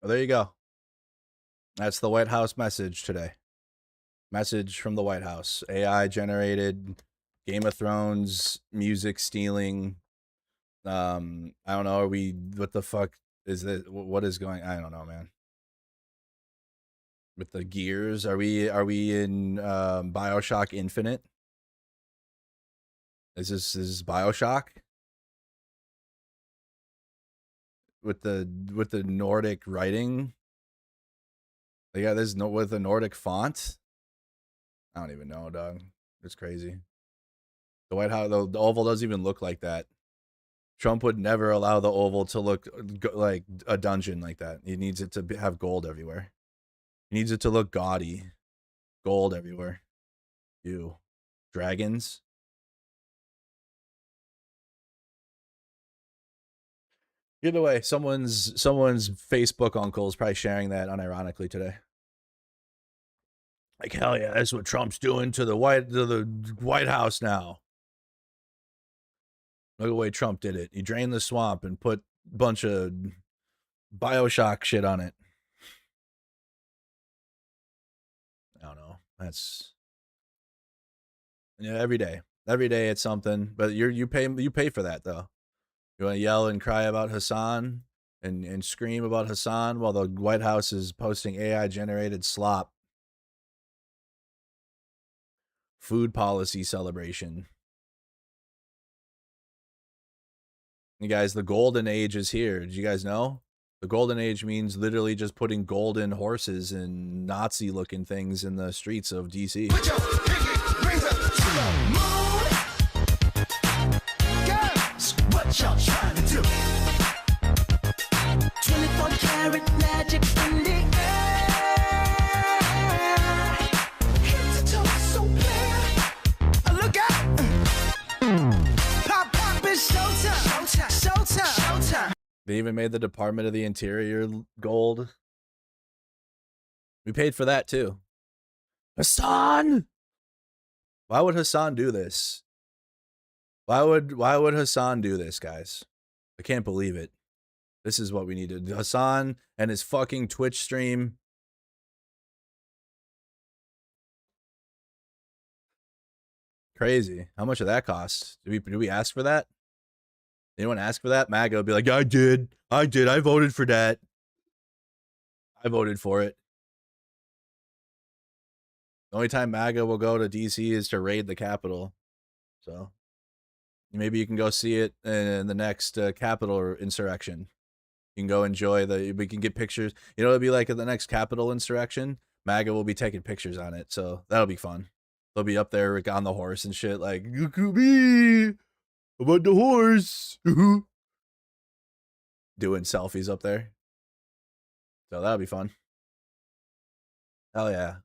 Well, there you go. That's the White House message today. Message from the White House. AI generated, Game of Thrones, music stealing. I don't know. What the fuck is this? What is going? I don't know, man. With the gears, are we in BioShock Infinite? Is this BioShock? With the Nordic writing, they got this with the Nordic font. I don't even know, dog. It's crazy. The White House, the Oval doesn't even look like that. Trump would never allow the Oval to look like a dungeon like that. He needs it to have gold everywhere. He needs it to look gaudy, gold everywhere. Ew, dragons. Either way, someone's Facebook uncle is probably sharing that unironically today. Like, hell yeah, that's what Trump's doing to the White House now. Look at the way Trump did it. He drained the swamp and put a bunch of BioShock shit on it. I don't know. That's, yeah, every day it's something. But you pay for that though. You want to yell and cry about Hassan and scream about Hassan while the White House is posting AI generated slop. Food policy celebration. You guys, the golden age is here. Did you guys know? The golden age means literally just putting golden horses and Nazi looking things in the streets of DC. Y'all trying to do 24 karat magic in the air. They even made the Department of the Interior gold. We paid for that too. Hassan! Why would Hassan do this? Why would Hassan do this, guys? I can't believe it. This is what we needed. Hassan and his fucking Twitch stream. Crazy. How much did that cost? Did we ask for that? Anyone ask for that? MAGA would be like, I did. I voted for that. I voted for it. The only time MAGA will go to DC is to raid the Capitol. So maybe you can go see it in the next Capitol insurrection. You can go enjoy we can get pictures. You know, it'll be like at the next Capitol insurrection. MAGA will be taking pictures on it. So that'll be fun. They'll be up there on the horse and shit like, look at me. About the horse. Doing selfies up there. So that'll be fun. Hell yeah.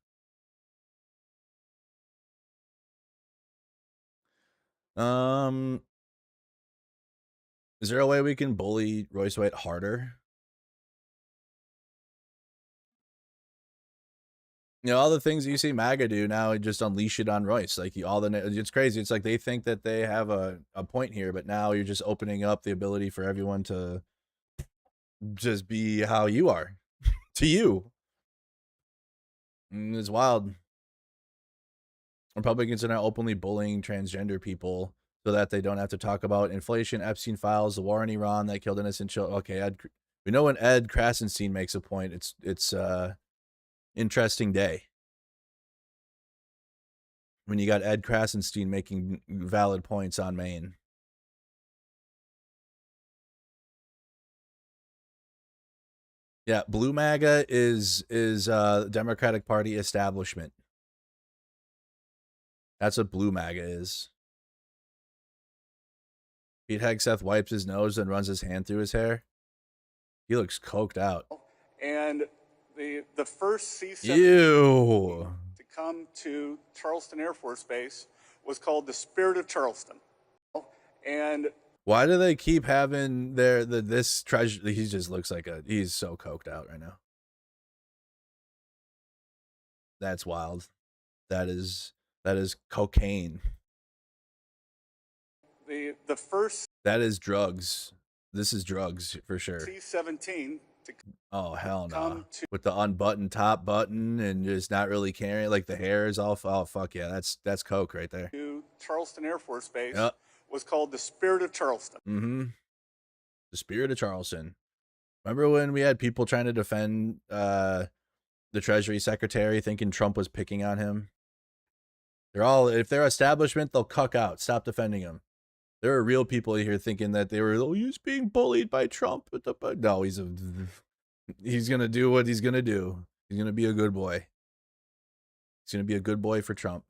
Is there a way we can bully Royce White harder? You know, all the things you see MAGA do now, just unleash it on Royce. Like it's crazy. It's like they think that they have a point here, but now you're just opening up the ability for everyone to just be how you are to you. It's wild. Republicans are now openly bullying transgender people so that they don't have to talk about inflation, Epstein files, the war in Iran that killed innocent children. Okay, we know when Ed Krasenstein makes a point, it's interesting day. When you got Ed Krasenstein making valid points on Maine. Yeah, Blue MAGA is Democratic Party establishment. That's what Blue MAGA is. Pete Hegseth wipes his nose and runs his hand through his hair. He looks coked out. And the first C-17 Ew. to come to Charleston Air Force Base was called the Spirit of Charleston. And why do they keep having this treasure? He just looks like he's so coked out right now. That's wild. That is cocaine. The first that is drugs. This is drugs for sure. C-17 to oh hell no. With the unbuttoned top button and just not really caring, like the hair is all fuck yeah, that's coke right there. To Charleston Air Force Base was called the Spirit of Charleston. The Spirit of Charleston. Remember when we had people trying to defend the Treasury Secretary thinking Trump was picking on him? If they're establishment, they'll cuck out. Stop defending him. There are real people here thinking that he's being bullied by Trump. No, he's going to do what he's going to do. He's going to be a good boy. He's going to be a good boy for Trump.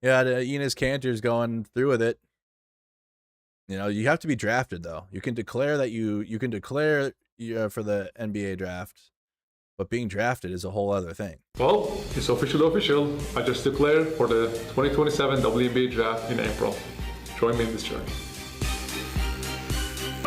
Yeah, Enos Cantor's going through with it. You know, you have to be drafted, though. You can declare that you can declare for the NBA draft, but being drafted is a whole other thing. Well, it's official. I just declared for the 2027 WNBA draft in April. Join me in this journey.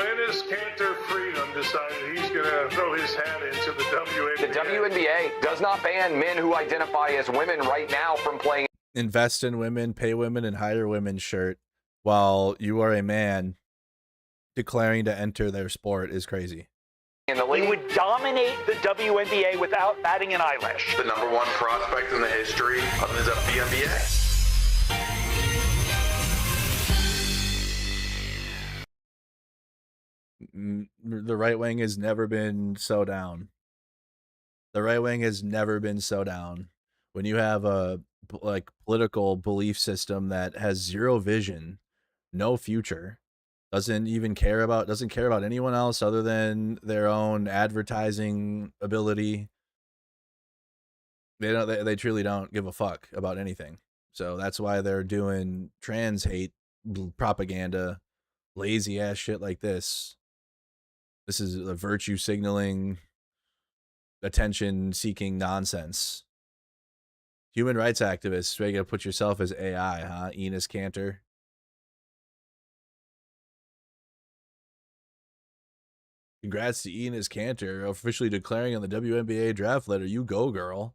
Enos Cantor Freedom decided he's going to throw his hat into the WNBA. The WNBA does not ban men who identify as women right now from playing. Invest in women, pay women, and hire women shirt while you are a man declaring to enter their sport is crazy. In the league. He would dominate the WNBA without batting an eyelash. The number one prospect in the history of the WNBA. The right wing has never been so down. The right wing has never been so down. When you have a political belief system that has zero vision, no future, doesn't care about anyone else other than their own advertising ability. They truly don't give a fuck about anything. So that's why they're doing trans hate propaganda, lazy ass shit like this. This is a virtue signaling, attention seeking nonsense. Human rights activists, you gotta put yourself as AI, huh? Enos Cantor. Congrats to Enos Cantor officially declaring on the WNBA draft letter. You go, girl.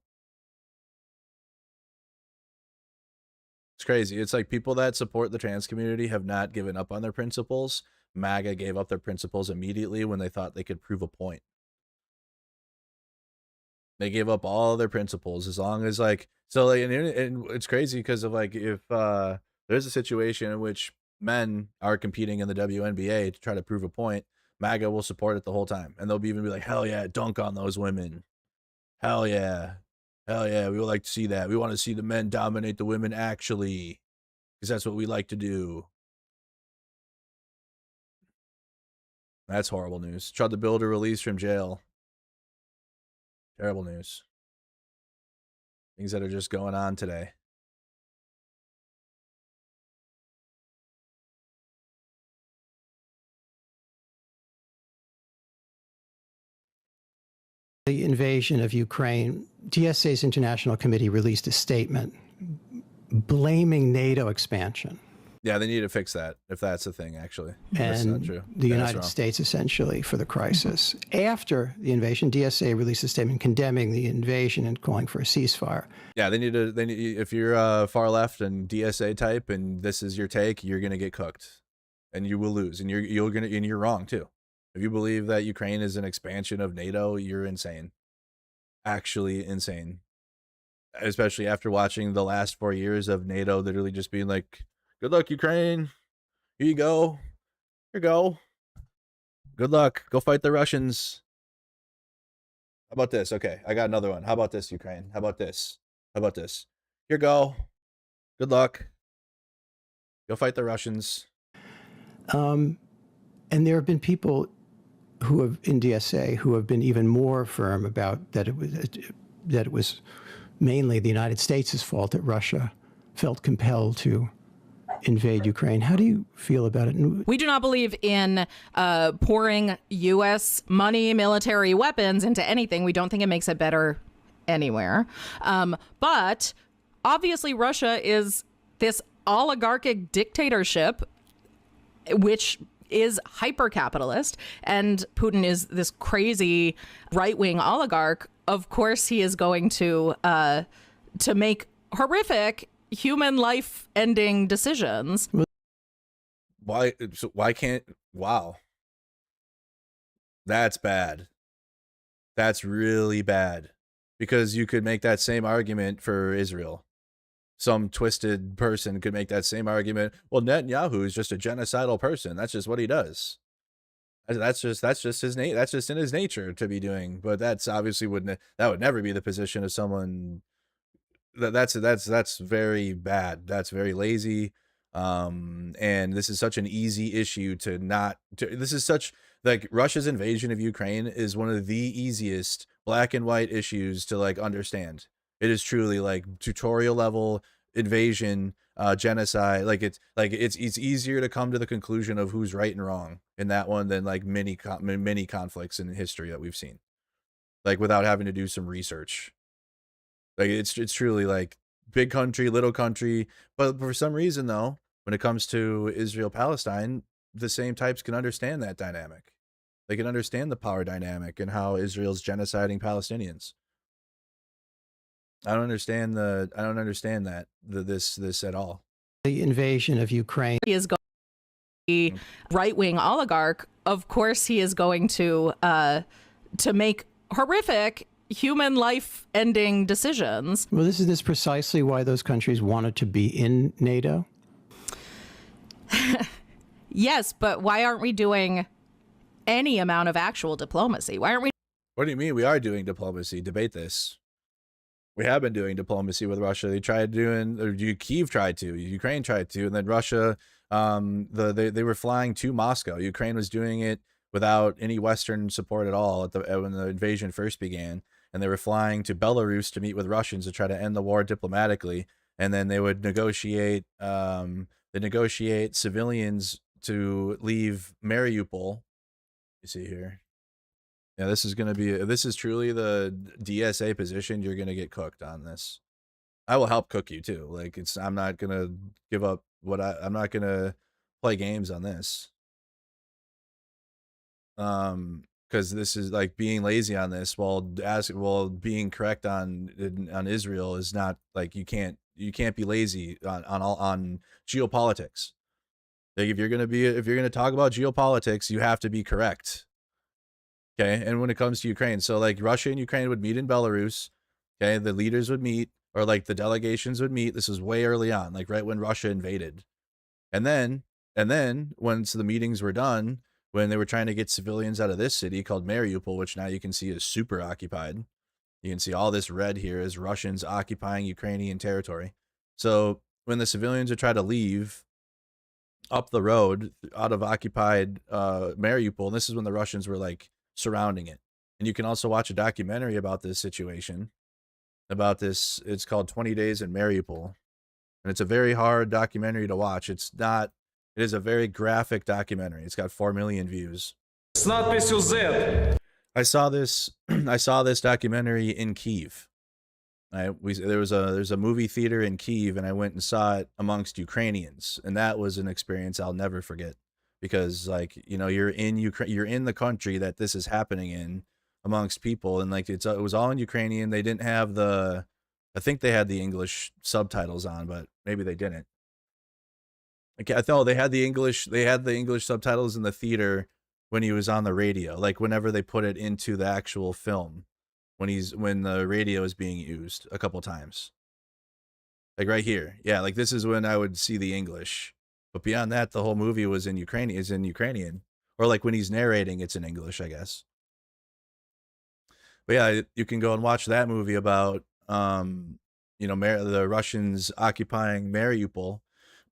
It's crazy. It's like people that support the trans community have not given up on their principles. MAGA gave up their principles immediately when they thought they could prove a point. They gave up all their principles as long as like, so like, and it's crazy because of like, if there's a situation in which men are competing in the WNBA to try to prove a point, MAGA will support it the whole time. And they'll even be like, hell yeah, dunk on those women. Hell yeah. Hell yeah, we would like to see that. We want to see the men dominate the women actually, because that's what we like to do. That's horrible news. Tried to build a release from jail. Terrible news. Things that are just going on today. The invasion of Ukraine, DSA's International Committee released a statement blaming NATO expansion. Yeah, they need to fix that, if that's the thing, actually. That's not And true. the Yeah, that's United wrong. States essentially for the crisis. After the invasion, DSA released a statement condemning the invasion and calling for a ceasefire. Yeah, they need, if you're far left and DSA type and this is your take, you're gonna get cooked. And you will lose. And you're wrong too. If you believe that Ukraine is an expansion of NATO, you're insane. Actually insane. Especially after watching the last 4 years of NATO literally just being like, good luck, Ukraine. Here you go. Here you go. Good luck. Go fight the Russians. How about this? Okay, I got another one. How about this, Ukraine? How about this? How about this? Here you go. Good luck. Go fight the Russians. And there have been people who have in DSA who have been even more firm about that it was mainly the United States' fault that Russia felt compelled to invade Ukraine. How do you feel about it? We do not believe in pouring U.S. money, military weapons into anything. We don't think it makes it better anywhere. But obviously, Russia is this oligarchic dictatorship, which is hyper-capitalist, and Putin is this crazy right-wing oligarch. Of course, he is going to make horrific human life-ending decisions. Why can't, wow. That's bad. That's really bad. Because you could make that same argument for Israel. Some twisted person could make that same argument. Well, Netanyahu is just a genocidal person. That's just what he does. That's just his that's just in his nature to be doing. But that's obviously that would never be the position of someone. That's very bad. That's very lazy. And this is such an easy issue to not. This is such like Russia's invasion of Ukraine is one of the easiest black and white issues to like understand. It is truly like tutorial level invasion, genocide. Like it's easier to come to the conclusion of who's right and wrong in that one than like many conflicts in history that we've seen, like without having to do some research. Like it's truly like big country, little country. But for some reason though, when it comes to Israel, Palestine, the same types can understand that dynamic. They can understand the power dynamic and how Israel's genociding Palestinians. I don't understand this at all. The invasion of Ukraine. He is going to be right-wing oligarch. Of course, he is going to make horrific human life-ending decisions. Well, isn't this precisely why those countries wanted to be in NATO? Yes, but why aren't we doing any amount of actual diplomacy? Why aren't we? What do you mean we are doing diplomacy? Debate this. We have been doing diplomacy with Russia. They tried doing, or Kyiv tried to, Ukraine tried to, and then Russia, they were flying to Moscow. Ukraine was doing it without any Western support at all when the invasion first began, and they were flying to Belarus to meet with Russians to try to end the war diplomatically, and then they would negotiate civilians to leave Mariupol. You see here. Yeah, this is truly the DSA position. You're gonna get cooked on this. I will help cook you too. Like I'm not gonna give up I'm not gonna play games on this. because this is like being lazy on this while being correct on Israel is not like you can't be lazy on geopolitics. Like if you're gonna talk about geopolitics, you have to be correct. Okay, and when it comes to Ukraine, so like Russia and Ukraine would meet in Belarus. Okay, the leaders would meet, or like the delegations would meet. This was way early on, like right when Russia invaded, and then once the meetings were done, when they were trying to get civilians out of this city called Mariupol, which now you can see is super occupied. You can see all this red here is Russians occupying Ukrainian territory. So when the civilians would try to leave up the road out of occupied Mariupol, and this is when the Russians were like surrounding it. And you can also watch a documentary about this situation, about this. It's called 20 Days in Mariupol. And it's a very hard documentary to watch. It is a very graphic documentary. It's got 4 million views. I saw this documentary in Kyiv. There's a movie theater in Kyiv, and I went and saw it amongst Ukrainians, and that was an experience I'll never forget, because like, you know, you're in Ukraine, you're in the country that this is happening in, amongst people, and like it was all in Ukrainian. They didn't have I think they had the English subtitles on, but maybe they didn't. Okay, I thought they had the English subtitles in the theater when he was on the radio, like whenever they put it into the actual film, when the radio is being used a couple times. Like right here. Yeah, like this is when I would see the English. But beyond that, the whole movie was in Ukrainian. Or like when he's narrating, it's in English, I guess. But yeah, you can go and watch that movie about the Russians occupying Mariupol.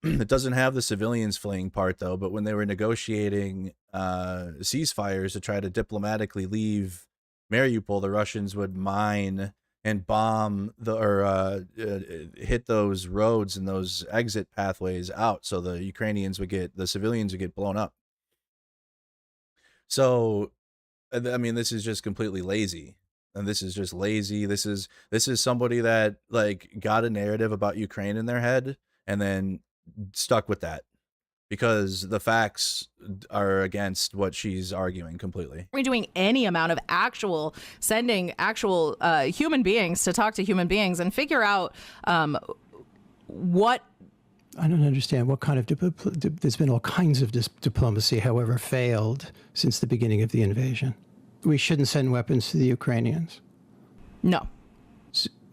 It doesn't have the civilians fleeing part though, but when they were negotiating ceasefires to try to diplomatically leave Mariupol, the Russians would mine and bomb hit those roads and those exit pathways out, so the civilians would get blown up. So, I mean, this is just completely lazy. And this is just lazy. This is somebody that like got a narrative about Ukraine in their head and then stuck with that, because the facts are against what she's arguing completely. We're doing any amount of sending actual human beings to talk to human beings and figure out what. I don't understand what kind of there's been all kinds of diplomacy, however failed, since the beginning of the invasion. We shouldn't send weapons to the Ukrainians. No.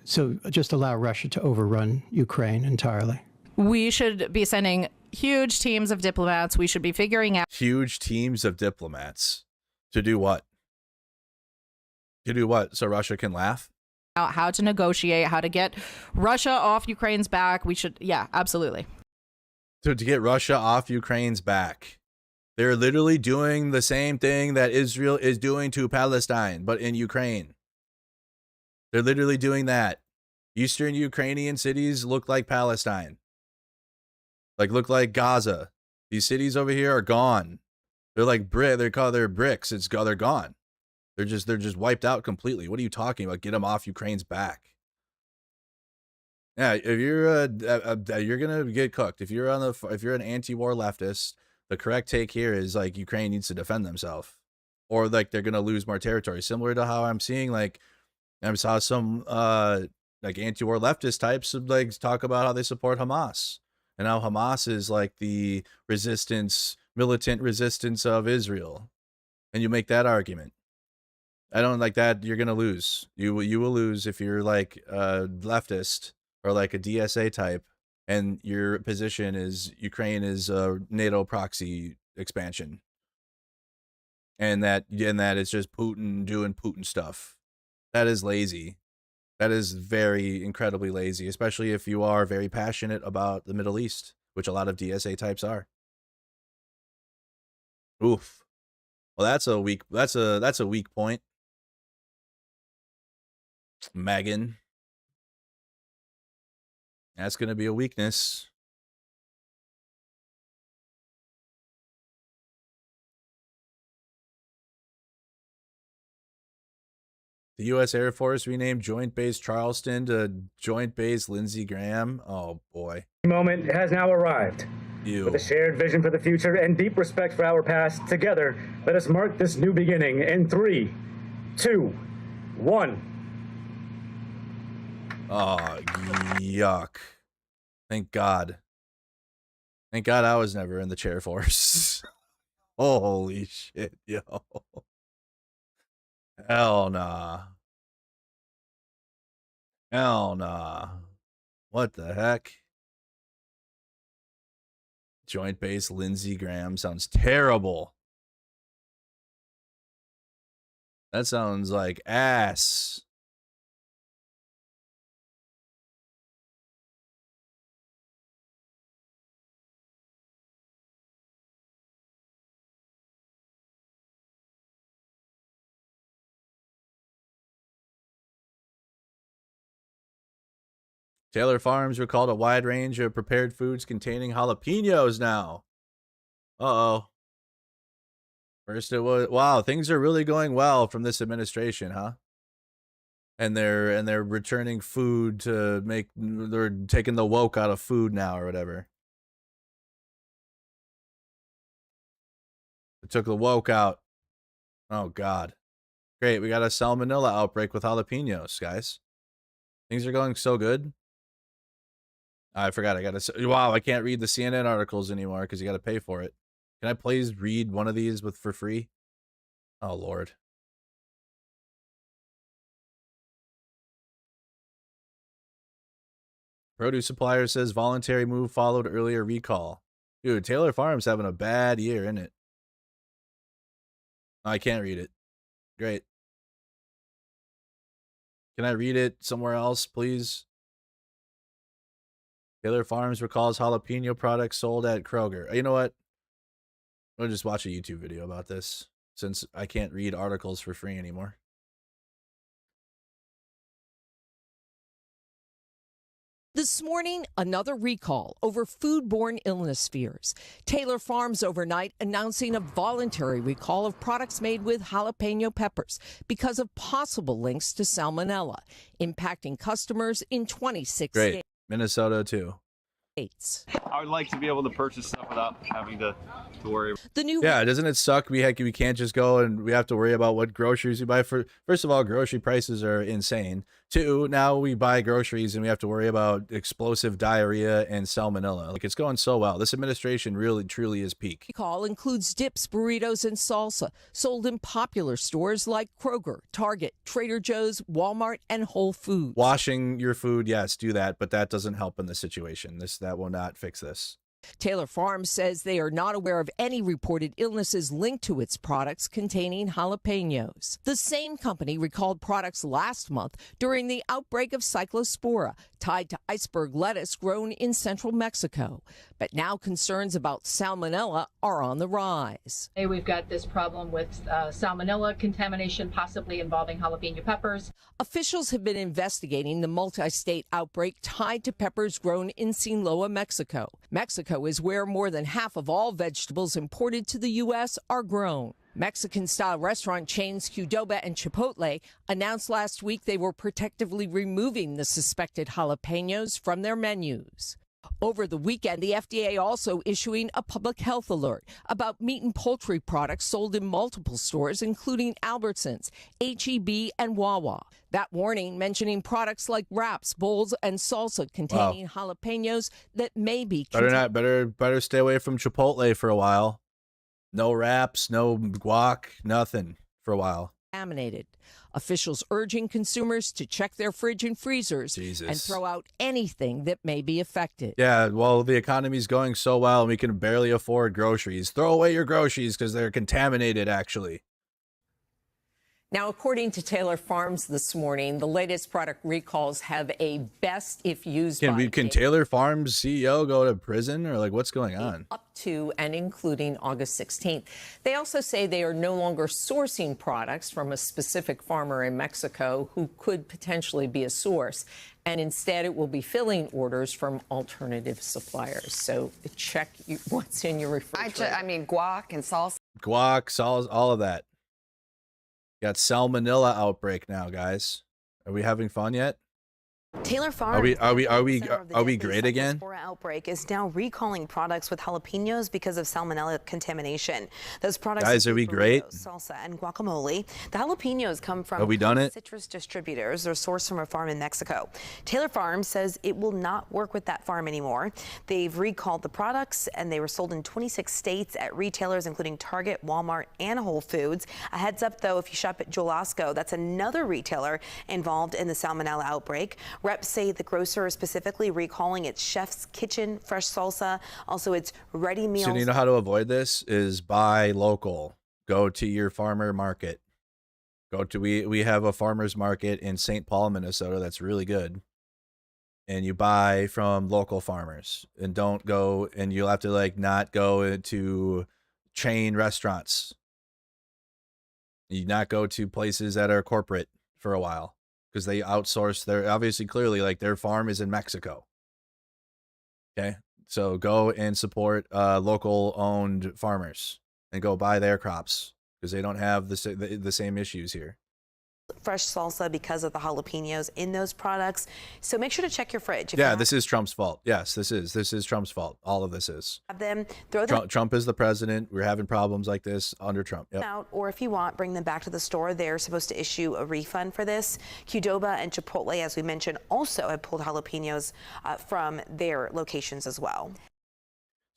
So just allow Russia to overrun Ukraine entirely. We should be sending huge teams of diplomats. We should be figuring out huge teams of diplomats to do what? So Russia can laugh? Out how to negotiate, how to get Russia off Ukraine's back. We should, yeah, absolutely. So to get Russia off Ukraine's back. They're literally doing the same thing that Israel is doing to Palestine, but in Ukraine. They're literally doing that. Eastern Ukrainian cities look like Palestine. Like look like Gaza. These cities over here are gone. They're like they're bricks. They're gone. They're just wiped out completely. What are you talking about? Get them off Ukraine's back. Yeah, if you're gonna get cooked. If you're an anti-war leftist, the correct take here is like Ukraine needs to defend themselves, or like they're gonna lose more territory. Similar to how I'm seeing, like I saw some like anti-war leftist types like talk about how they support Hamas and how Hamas is like the militant resistance of Israel, and you make that argument. I don't like that. You're gonna lose. You will lose if you're like a leftist or like a DSA type, and your position is Ukraine is a NATO proxy expansion, and that it's just Putin doing Putin stuff. That is lazy. That is very incredibly lazy, especially if you are very passionate about the Middle East, which a lot of DSA types are. Oof. Well, that's a weak point. Megan. That's going to be a weakness. The U.S. Air Force renamed Joint Base Charleston to Joint Base Lindsey Graham. Oh, boy. The moment has now arrived. Ew. With a shared vision for the future and deep respect for our past, together, let us mark this new beginning in 3, 2, 1. Oh, yuck. Thank God. Thank God I was never in the chair force. Holy shit, yo. Hell nah. Hell nah. What the heck? Joint base Lindsey Graham sounds terrible. That sounds like ass. Taylor Farms recalled a wide range of prepared foods containing jalapenos now. Uh-oh. First it was, wow, things are really going well from this administration, huh? And they're returning food to make, they're taking the woke out of food now or whatever. They took the woke out. Oh God. Great, we got a salmonella outbreak with jalapenos, guys. Things are going so good. I forgot. Wow, I can't read the CNN articles anymore because you got to pay for it. Can I please read one of these for free? Oh, Lord. Produce supplier says voluntary move followed earlier recall. Dude, Taylor Farms having a bad year, isn't it? I can't read it. Great. Can I read it somewhere else, please? Taylor Farms recalls jalapeno products sold at Kroger. You know what? We'll just watch a YouTube video about this since I can't read articles for free anymore. This morning, another recall over foodborne illness fears. Taylor Farms overnight announcing a voluntary recall of products made with jalapeno peppers because of possible links to salmonella, impacting customers in 26 Great. states. Minnesota, too. I would like to be able to purchase stuff without having to worry. Yeah, doesn't it suck? We can't just go and we have to worry about what groceries we buy. First of all, grocery prices are insane. 2, now we buy groceries and we have to worry about explosive diarrhea and salmonella. Like, it's going so well. This administration really, truly is peak. Recall includes dips, burritos, and salsa sold in popular stores like Kroger, Target, Trader Joe's, Walmart, and Whole Foods. Washing your food, yes, do that, but that doesn't help in this situation. That will not fix this. Taylor Farms says they are not aware of any reported illnesses linked to its products containing jalapenos. The same company recalled products last month during the outbreak of cyclospora tied to iceberg lettuce grown in central Mexico. But now concerns about salmonella are on the rise. Hey, we've got this problem with salmonella contamination possibly involving jalapeno peppers. Officials have been investigating the multi-state outbreak tied to peppers grown in Sinaloa, Mexico. Mexico is where more than half of all vegetables imported to the U.S. are grown. Mexican-style restaurant chains Qdoba and Chipotle announced last week they were protectively removing the suspected jalapenos from their menus. Over the weekend, the FDA also issuing a public health alert about meat and poultry products sold in multiple stores, including Albertsons, H-E-B, and Wawa. That warning mentioning products like wraps, bowls, and salsa containing jalapenos that may be better stay away from Chipotle for a while. No wraps, no guac, nothing for a while. Contaminated. Officials urging consumers to check their fridge and freezers and throw out anything that may be affected. Yeah, well, the economy's going so well and we can barely afford groceries. Throw away your groceries because they're contaminated, actually. Now, according to Taylor Farms this morning, the latest product recalls have a best if used by Can Taylor Farms CEO go to prison or what's going on? Up to and including August 16th. They also say they are no longer sourcing products from a specific farmer in Mexico who could potentially be a source. And instead, it will be filling orders from alternative suppliers. So check what's in your refrigerator. I mean, guac and salsa. Guac, salsa, all of that. Got salmonella outbreak now, guys. Are we having fun yet? Taylor Farms, Are we great again? Outbreak is now recalling products with jalapenos because of salmonella contamination. Those products, guys, are we great? Salsa and guacamole. The jalapenos come from Have we done it? citrus distributors. They're sourced from a farm in Mexico. Taylor Farms says it will not work with that farm anymore. They've recalled the products, and they were sold in 26 states at retailers including Target, Walmart, and Whole Foods. A heads up, though, if you shop at Jewel-Osco, that's another retailer involved in the salmonella outbreak. Reps say the grocer is specifically recalling its Chef's Kitchen fresh salsa, also its ready meals. So you know how to avoid this is buy local. Go to your farmer market. We have a farmer's market in St. Paul, Minnesota that's really good. And you buy from local farmers, and don't go, and you'll have to like not go into chain restaurants. You not go to places that are corporate for a while, because they outsource their, obviously, clearly, like their farm is in Mexico. Okay, so go and support local owned farmers and go buy their crops, because they don't have the same issues here. Fresh salsa because of the jalapenos in those products. So make sure to check your fridge. Yeah, this is Trump's fault. Yes, this is Trump's fault. All of this is. Have them throw them Trump is the president. We're having problems like this under Trump. Yep. out, or if you want, bring them back to the store. They're supposed to issue a refund for this. Qdoba and Chipotle, as we mentioned, also have pulled jalapenos from their locations as well.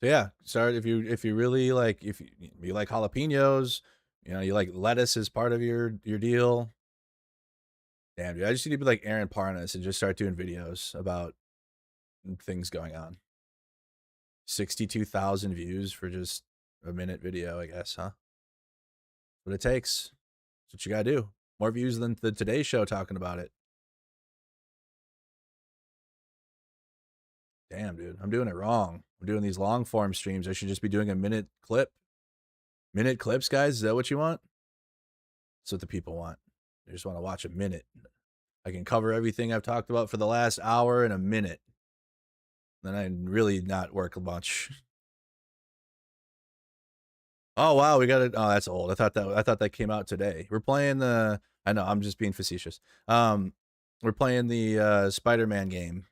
So yeah, start if you really like, if you like jalapenos, you know, you like lettuce as part of your deal. Damn, dude, I just need to be like Aaron Parnas and just start doing videos about things going on. 62,000 views for just a minute video, I guess, huh? What it takes. That's what you gotta do. More views than the Today Show talking about it. Damn, dude, I'm doing it wrong. I'm doing these long form streams. I should just be doing a minute clip. Minute clips, guys? Is that what you want? That's what the people want. They just want to watch a minute. I can cover everything I've talked about for the last hour in a minute. Then I really not work much. Oh wow, we got it. Oh, that's old. I thought that came out today. We're playing the. I know, I'm just being facetious. We're playing the Spider-Man game.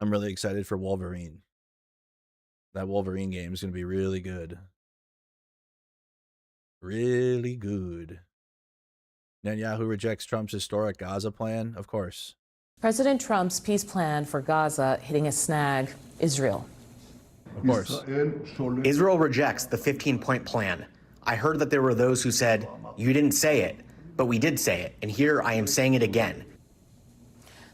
I'm really excited for Wolverine. That Wolverine game is gonna be really good. Really good. Netanyahu rejects Trump's historic Gaza plan? Of course. President Trump's peace plan for Gaza hitting a snag. Israel. Of course. Israel rejects the 15-point plan. I heard that there were those who said, you didn't say it, but we did say it, and here I am saying it again.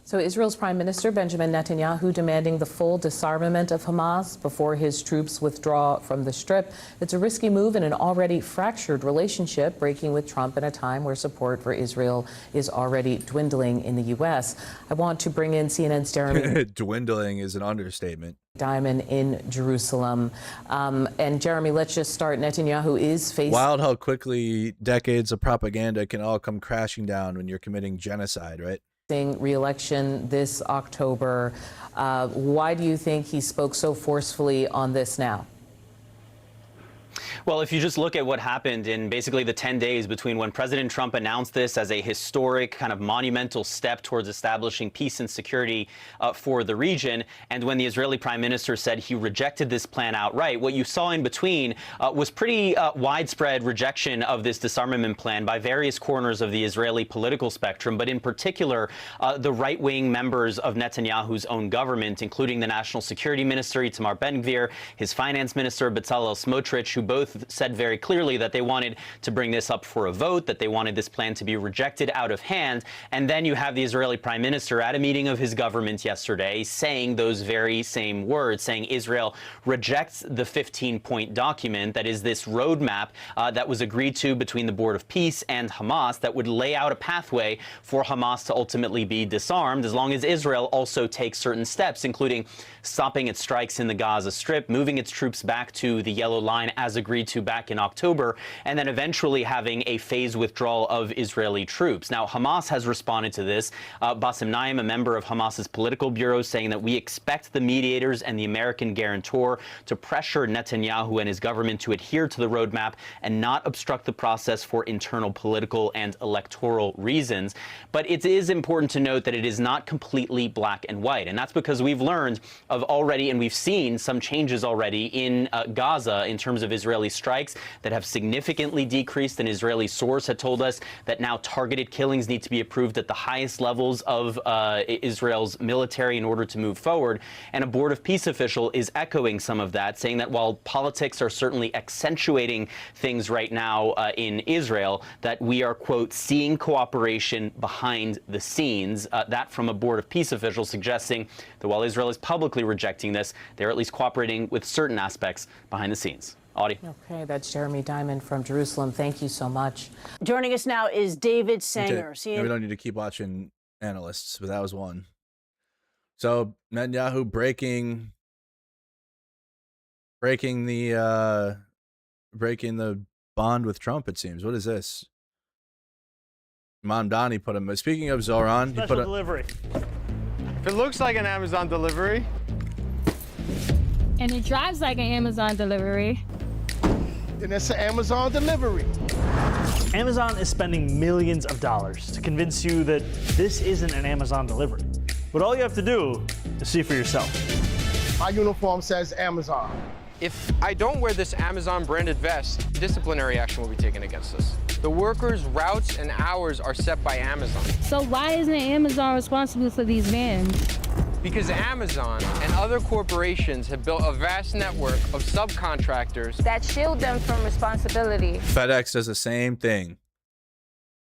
So Israel's Prime Minister Benjamin Netanyahu demanding the full disarmament of Hamas before his troops withdraw from the Strip. It's a risky move in an already fractured relationship, breaking with Trump at a time where support for Israel is already dwindling in the U.S. I want to bring in CNN's Jeremy. Dwindling is an understatement. Diamond in Jerusalem. And Jeremy, let's just start. Netanyahu is facing... Wild how quickly decades of propaganda can all come crashing down when you're committing genocide, right? Re-election this October. Why do you think he spoke so forcefully on this now? Well, if you just look at what happened in basically the 10 days between when President Trump announced this as a historic kind of monumental step towards establishing peace and security for the region, and when the Israeli Prime Minister said he rejected this plan outright, what you saw in between was pretty widespread rejection of this disarmament plan by various corners of the Israeli political spectrum, but in particular, the right-wing members of Netanyahu's own government, including the National Security Minister, Itamar Ben-Gvir, his Finance Minister, Bezalel Smotrich, who both said very clearly that they wanted to bring this up for a vote, that they wanted this plan to be rejected out of hand. And then you have the Israeli Prime Minister at a meeting of his government yesterday saying those very same words, saying Israel rejects the 15-point document that is this roadmap that was agreed to between the Board of Peace and Hamas that would lay out a pathway for Hamas to ultimately be disarmed, as long as Israel also takes certain steps, including stopping its strikes in the Gaza Strip, moving its troops back to the Yellow Line as agreed agreed to back in October, and then eventually having a phased withdrawal of Israeli troops. Now, Hamas has responded to this. Bassem Naim, a member of Hamas's political bureau, saying that we expect the mediators and the American guarantor to pressure Netanyahu and his government to adhere to the roadmap and not obstruct the process for internal political and electoral reasons. But it is important to note that it is not completely black and white. And that's because we've learned of already, and we've seen some changes already in Gaza in terms of Israeli strikes that have significantly decreased. An Israeli source had told us that now targeted killings need to be approved at the highest levels of Israel's military in order to move forward. And a Board of Peace official is echoing some of that, saying that while politics are certainly accentuating things right now in Israel, that we are, quote, seeing cooperation behind the scenes. That from a Board of Peace official suggesting that while Israel is publicly rejecting this, they're at least cooperating with certain aspects behind the scenes. Audie. Okay, that's Jeremy Diamond from Jerusalem. Thank you so much. Joining us now is David Sanger. We don't need to keep watching analysts, but that was one. So Netanyahu breaking the bond with Trump, it seems. What is this? Mamdani put him. Speaking of Zoran, he put a delivery. If it looks like an Amazon delivery, and it drives like an Amazon delivery, then it's an Amazon delivery. Amazon is spending millions of dollars to convince you that this isn't an Amazon delivery. But all you have to do is see for yourself. My uniform says Amazon. If I don't wear this Amazon branded vest, disciplinary action will be taken against us. The workers' routes and hours are set by Amazon. so why isn't Amazon responsible for these vans? Because Amazon and other corporations have built a vast network of subcontractors That shield them from responsibility. FedEx does the same thing.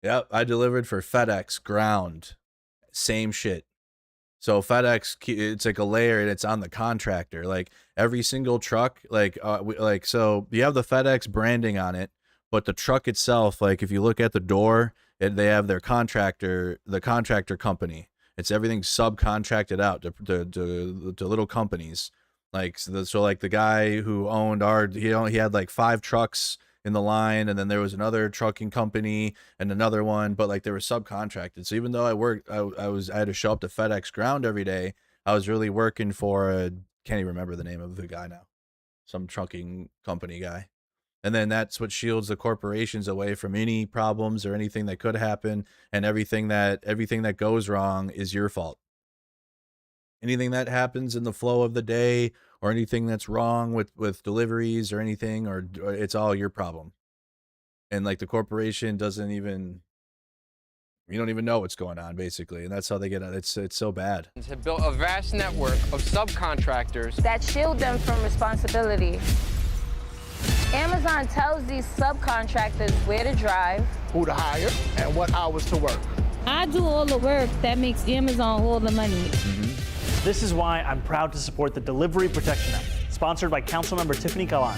Yep, I delivered for FedEx ground. Same shit. So FedEx, it's like a layer and it's on the contractor. Like every single truck, so you have the FedEx branding on it, but the truck itself, like if you look at the door, they have their contractor, the contractor company. It's everything subcontracted out to little companies. Like so like the guy who owned he had like 5 trucks in the line, and then there was another trucking company and another one, but like they were subcontracted. So even though I had to show up to FedEx ground every day, I was really working for can't even remember the name of the guy now, some trucking company guy. And then that's what shields the corporations away from any problems or anything that could happen, and everything that goes wrong is your fault. Anything that happens in the flow of the day, or anything that's wrong with deliveries or anything, or it's all your problem. And like the corporation you don't even know what's going on, basically, and that's how they get it. It's so bad. have built a vast network of subcontractors That shield them from responsibility. Amazon tells these subcontractors where to drive, who to hire, and what hours to work. I do all the work that makes Amazon all the money. This is why I'm proud to support the Delivery Protection Act, sponsored by Councilmember Tiffany Kalan.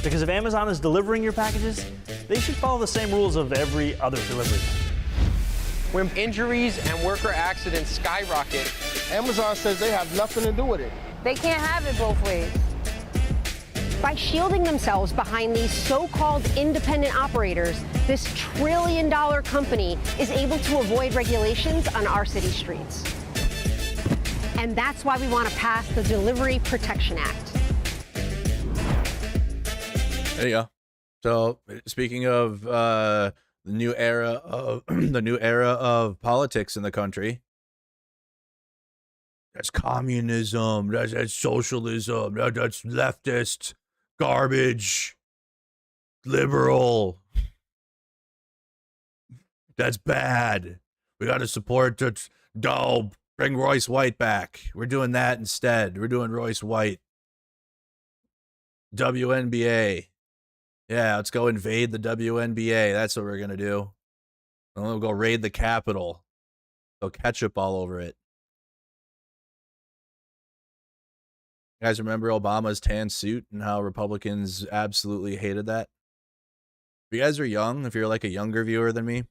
Because if Amazon is delivering your packages, they should follow the same rules of every other delivery. when injuries and worker accidents skyrocket. Amazon says they have nothing to do with it. They can't have it both ways. By shielding themselves behind these so-called independent operators, this trillion-dollar company is able to avoid regulations on our city streets. And that's why we want to pass the Delivery Protection Act. There you go. So, speaking of the new era of politics in the country, that's communism, that's socialism, that's leftist garbage, liberal. That's bad. We got to support bring Royce White back. We're doing that instead. We're doing Royce White. WNBA. Yeah, let's go invade the WNBA. That's what we're going to do. And we'll go raid the Capitol. Throw ketchup all over it. You guys remember Obama's tan suit and how Republicans absolutely hated that? If you guys are young, if you're like a younger viewer than me,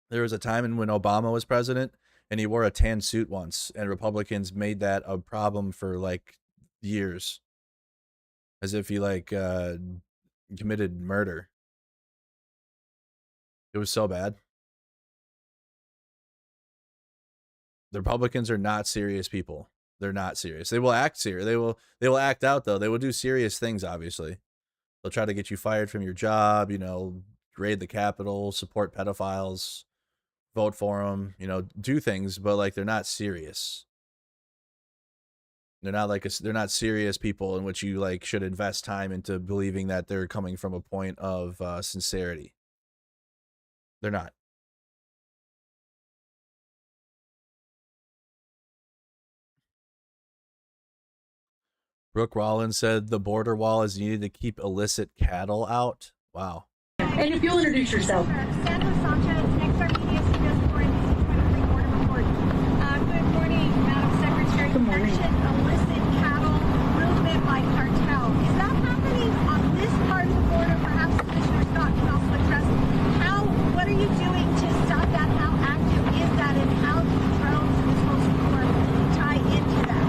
there was a time when Obama was president and he wore a tan suit once, and Republicans made that a problem for like years. As if he committed murder. It was so bad. The Republicans are not serious people. They're not serious. They will act serious. They will act out though. They will do serious things, obviously. They'll try to get you fired from your job, you know, raid the Capitol, support pedophiles, vote for them, you know, do things, but like they're not serious. They're not like they're not serious people in which you like should invest time into believing that they're coming from a point of sincerity. They're not. Brooke Rollins said the border wall is needed to keep illicit cattle out. Wow. And if you'll introduce yourself. Sandra Sanchez, Next Media CBS 4 and DC 23 Border Report. Good morning, Madam Secretary. Good morning. You mentioned illicit cattle movement by cartel. Is that happening on this part of the border? Perhaps Commissioner Scott can also address what are you doing to stop that? How active is that, and how do drones and this whole support tie into that?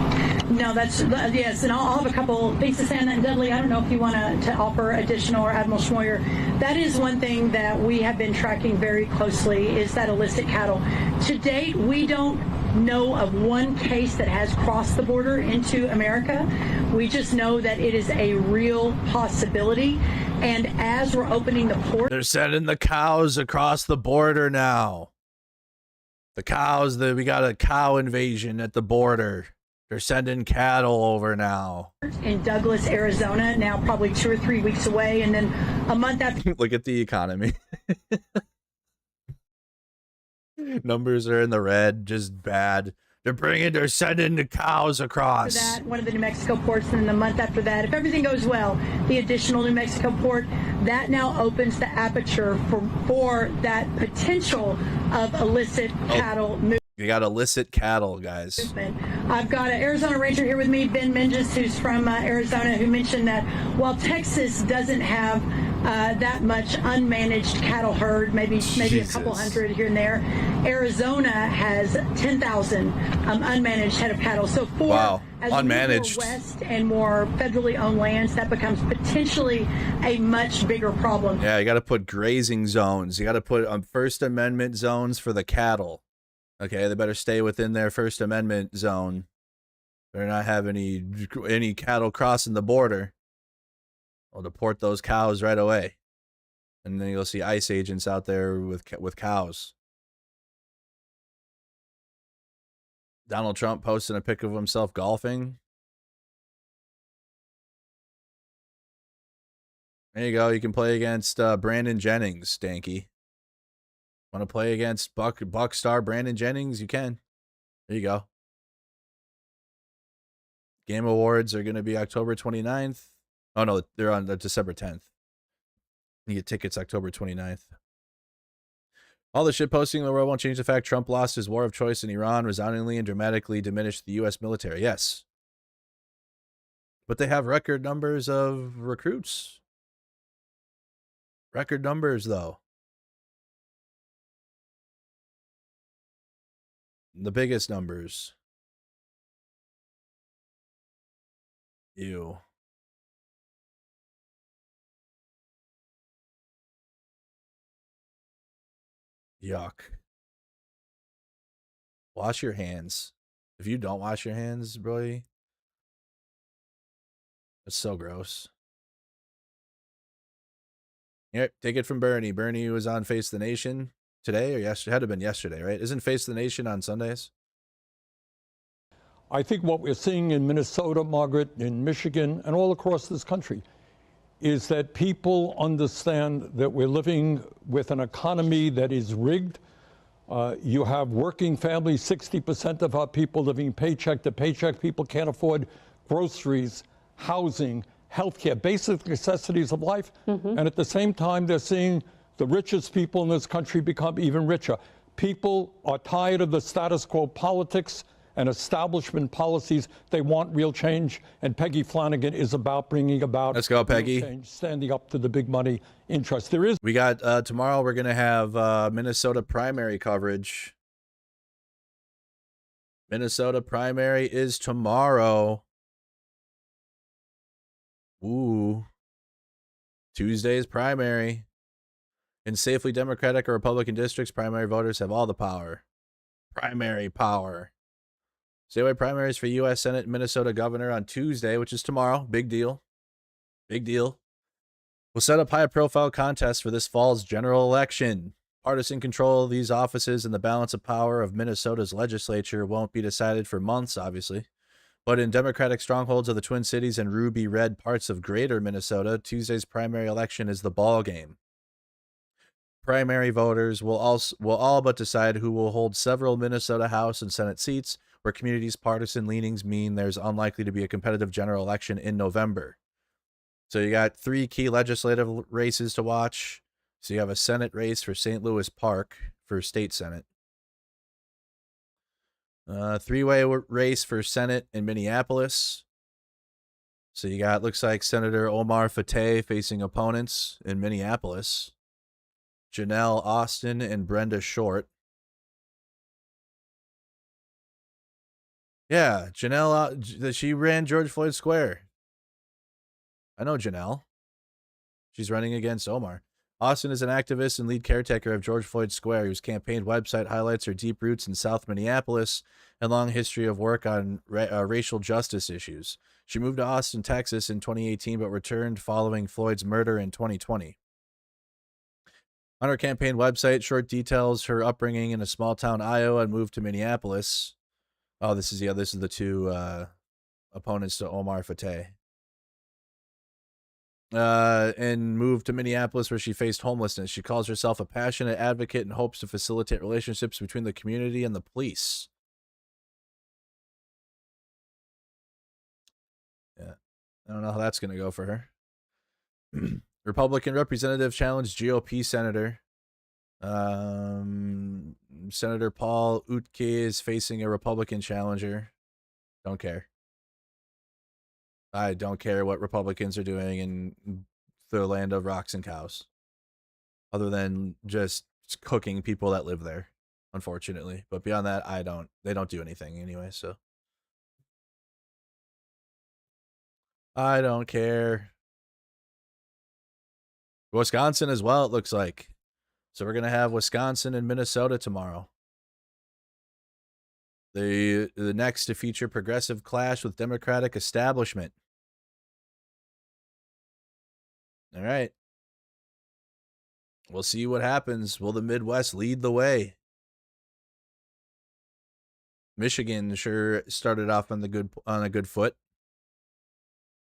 No, that's, yes, and I'll have a couple things to say on that. And Dudley, I don't know if you want to offer additional, or Admiral Schmoyer. That is one thing that we have been tracking very closely, is that illicit cattle. To date, we don't know of one case that has crossed the border into America. We just know that it is a real possibility. And as we're opening the port, they're sending the cows across the border now. The cows, we got a cow invasion at the border. They're sending cattle over now. In Douglas, Arizona, now probably 2 or 3 weeks away, and then a month after. Look at the economy. Numbers are in the red, just bad. They're sending the cows across. That, one of the New Mexico ports, and then the month after that, if everything goes well, the additional New Mexico port, that now opens the aperture for that potential of illicit cattle movement. You got illicit cattle, guys. I've got an Arizona ranger here with me, Ben Menges, who's from Arizona, who mentioned that while Texas doesn't have that much unmanaged cattle herd, maybe a couple hundred here and there, Arizona has 10,000 unmanaged head of cattle. So as unmanaged, we move more west and more federally owned lands, that becomes potentially a much bigger problem. Yeah, you got to put grazing zones. You got to put First Amendment zones for the cattle. Okay, they better stay within their First Amendment zone. Better not have any cattle crossing the border. I'll deport those cows right away. And then you'll see ICE agents out there with cows. Donald Trump posting a pic of himself golfing. There you go. You can play against Brandon Jennings, Stanky. Want to play against Buck star Brandon Jennings? You can. There you go. Game Awards are going to be October 29th. Oh, no, they're on December 10th. You get tickets October 29th. All the shitposting in the world won't change the fact Trump lost his war of choice in Iran, resoundingly and dramatically diminished the U.S. military. Yes. But they have record numbers of recruits. Record numbers, though. The biggest numbers. Ew. Yuck. Wash your hands. If you don't wash your hands, bro, that's so gross. Yep, take it from Bernie. Bernie was on Face the Nation today or yesterday. It had to have been yesterday, right? Isn't Face the Nation on Sundays? I think what we're seeing in Minnesota, Margaret, in Michigan, and all across this country is that people understand that we're living with an economy that is rigged. You have working families, 60% of our people living paycheck to paycheck. People can't afford groceries, housing, healthcare, basic necessities of life. And at the same time, they're seeing the richest people in this country become even richer. People are tired of the status quo politics and establishment policies. They want real change, and Peggy Flanagan is about bringing about. Let's go, Peggy. Change, standing up to the big money interest. We got tomorrow. We're gonna have Minnesota primary coverage. Minnesota primary is tomorrow. Ooh. Tuesday's primary. In safely Democratic or Republican districts, primary voters have all the power. Primary power. Statewide primaries for U.S. Senate and Minnesota governor on Tuesday, which is tomorrow. Big deal. Big deal. We'll set up high-profile contests for this fall's general election. Partisan control of these offices and the balance of power of Minnesota's legislature won't be decided for months, obviously. But in Democratic strongholds of the Twin Cities and ruby red parts of greater Minnesota, Tuesday's primary election is the ball game. Primary voters will all but decide who will hold several Minnesota House and Senate seats, where communities' partisan leanings mean there's unlikely to be a competitive general election in November. So you got 3 key legislative races to watch. So you have a Senate race for St. Louis Park for state Senate. 3-way race for Senate in Minneapolis. So you got, looks like Senator Omar Fateh facing opponents in Minneapolis. Janelle Austin and Brenda Short. Yeah, Janelle, she ran George Floyd Square. I know Janelle. She's running against Omar. Austin is an activist and lead caretaker of George Floyd Square, whose campaign website highlights her deep roots in South Minneapolis and long history of work on racial justice issues. She moved to Austin, Texas in 2018, but returned following Floyd's murder in 2020. On her campaign website, Short details her upbringing in a small town, Iowa, and moved to Minneapolis. Oh, this is the 2 opponents to Omar Fateh. And moved to Minneapolis, where she faced homelessness. She calls herself a passionate advocate and hopes to facilitate relationships between the community and the police. Yeah, I don't know how that's going to go for her. Republican representative challenged GOP senator. Senator Paul Utke is facing a Republican challenger. Don't care. I don't care what Republicans are doing in the land of rocks and cows, other than just cooking people that live there, unfortunately. But beyond that, they don't do anything anyway, so I don't care. Wisconsin as well, it looks like. So we're going to have Wisconsin and Minnesota tomorrow. The next to feature progressive clash with Democratic establishment. All right. We'll see what happens. Will the Midwest lead the way? Michigan sure started off on a good foot.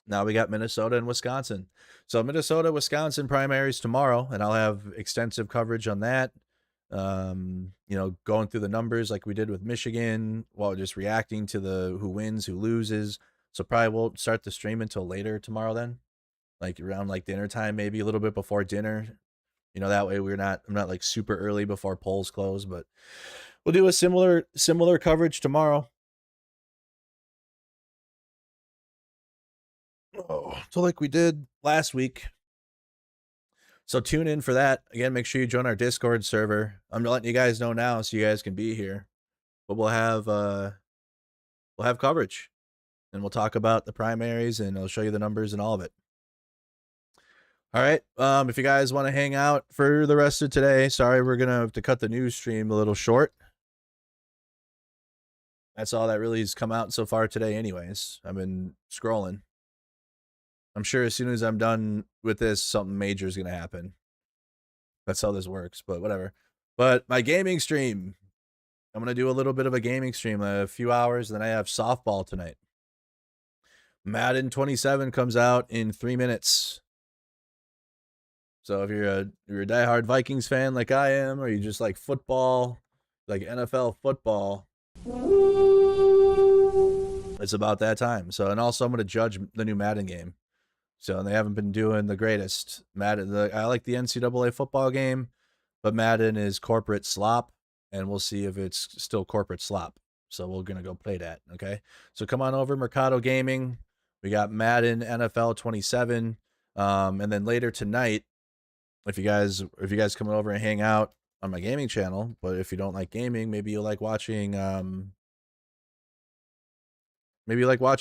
Now we got Minnesota and Wisconsin. So Minnesota, Wisconsin primaries tomorrow, and I'll have extensive coverage on that. Going through the numbers like we did with Michigan, while just reacting to who wins, who loses. So probably won't start the stream until later tomorrow then. Like around like dinner time, maybe a little bit before dinner. That way I'm not like super early before polls close, but we'll do a similar coverage tomorrow. So like we did last week. So tune in for that. Again, make sure you join our Discord server. I'm letting you guys know now so you guys can be here. But we'll have coverage. And we'll talk about the primaries and I'll show you the numbers and all of it. All right. If you guys want to hang out for the rest of today, sorry, we're going to have to cut the news stream a little short. That's all that really has come out so far today anyways. I've been scrolling. I'm sure as soon as I'm done with this, something major is going to happen. That's how this works, but whatever. But my gaming stream, I'm going to do a little bit of a gaming stream, a few hours, and then I have softball tonight. Madden 27 comes out in 3 minutes. So if you're a diehard Vikings fan like I am, or you just like football, like NFL football, it's about that time. So, and also I'm going to judge the new Madden game. So they haven't been doing the greatest. Madden, I like the NCAA football game, but Madden is corporate slop, and we'll see if it's still corporate slop. So we're going to go play that, okay? So come on over, Mercado Gaming. We got Madden NFL 27. And then later tonight, if you guys come over and hang out on my gaming channel, but if you don't like gaming, maybe you like watching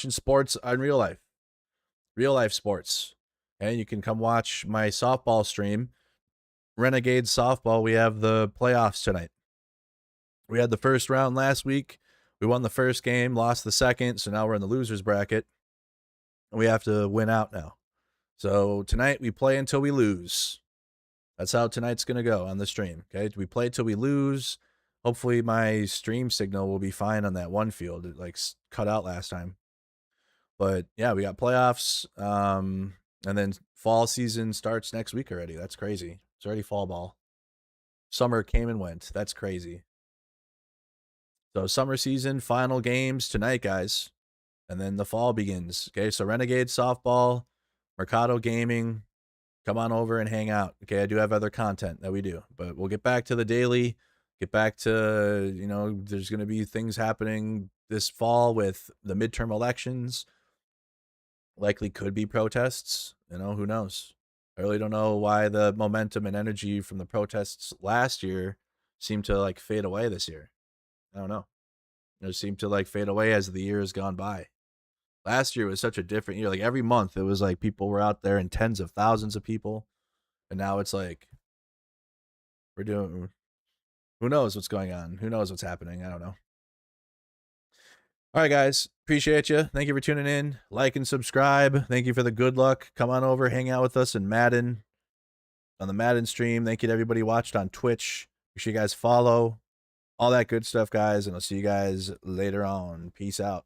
sports on real life sports. Okay, you can come watch my softball stream. Renegade softball, we have the playoffs tonight. We had the first round last week. We won the first game, lost the second, so now we're in the losers bracket. We have to win out now. So tonight we play until we lose. That's how tonight's going to go on the stream. Okay, we play till we lose. Hopefully my stream signal will be fine on that one field. It like cut out last time. But yeah, we got playoffs. And then fall season starts next week already. That's crazy. It's already fall ball. Summer came and went. That's crazy. So summer season, final games tonight, guys. And then the fall begins. Okay, so Renegade softball, Mercado gaming. Come on over and hang out. Okay, I do have other content that we do. But we'll get back to the daily. Get back to, you know, there's going to be things happening this fall with the midterm elections. Likely could be protests. You know, who knows? I really don't know why the momentum and energy from the protests last year seemed to like fade away this year. I don't know. It seemed to like fade away as the year has gone by. Last year was such a different year. Like every month it was like people were out there in tens of thousands of people. And now it's like we're doing, who knows what's going on? Who knows what's happening? I don't know. All right, guys. Appreciate you. Thank you for tuning in. Like and subscribe. Thank you for the good luck. Come on over, hang out with us in Madden on the Madden stream. Thank you to everybody who watched on Twitch. Make sure you guys follow all that good stuff, guys. And I'll see you guys later on. Peace out.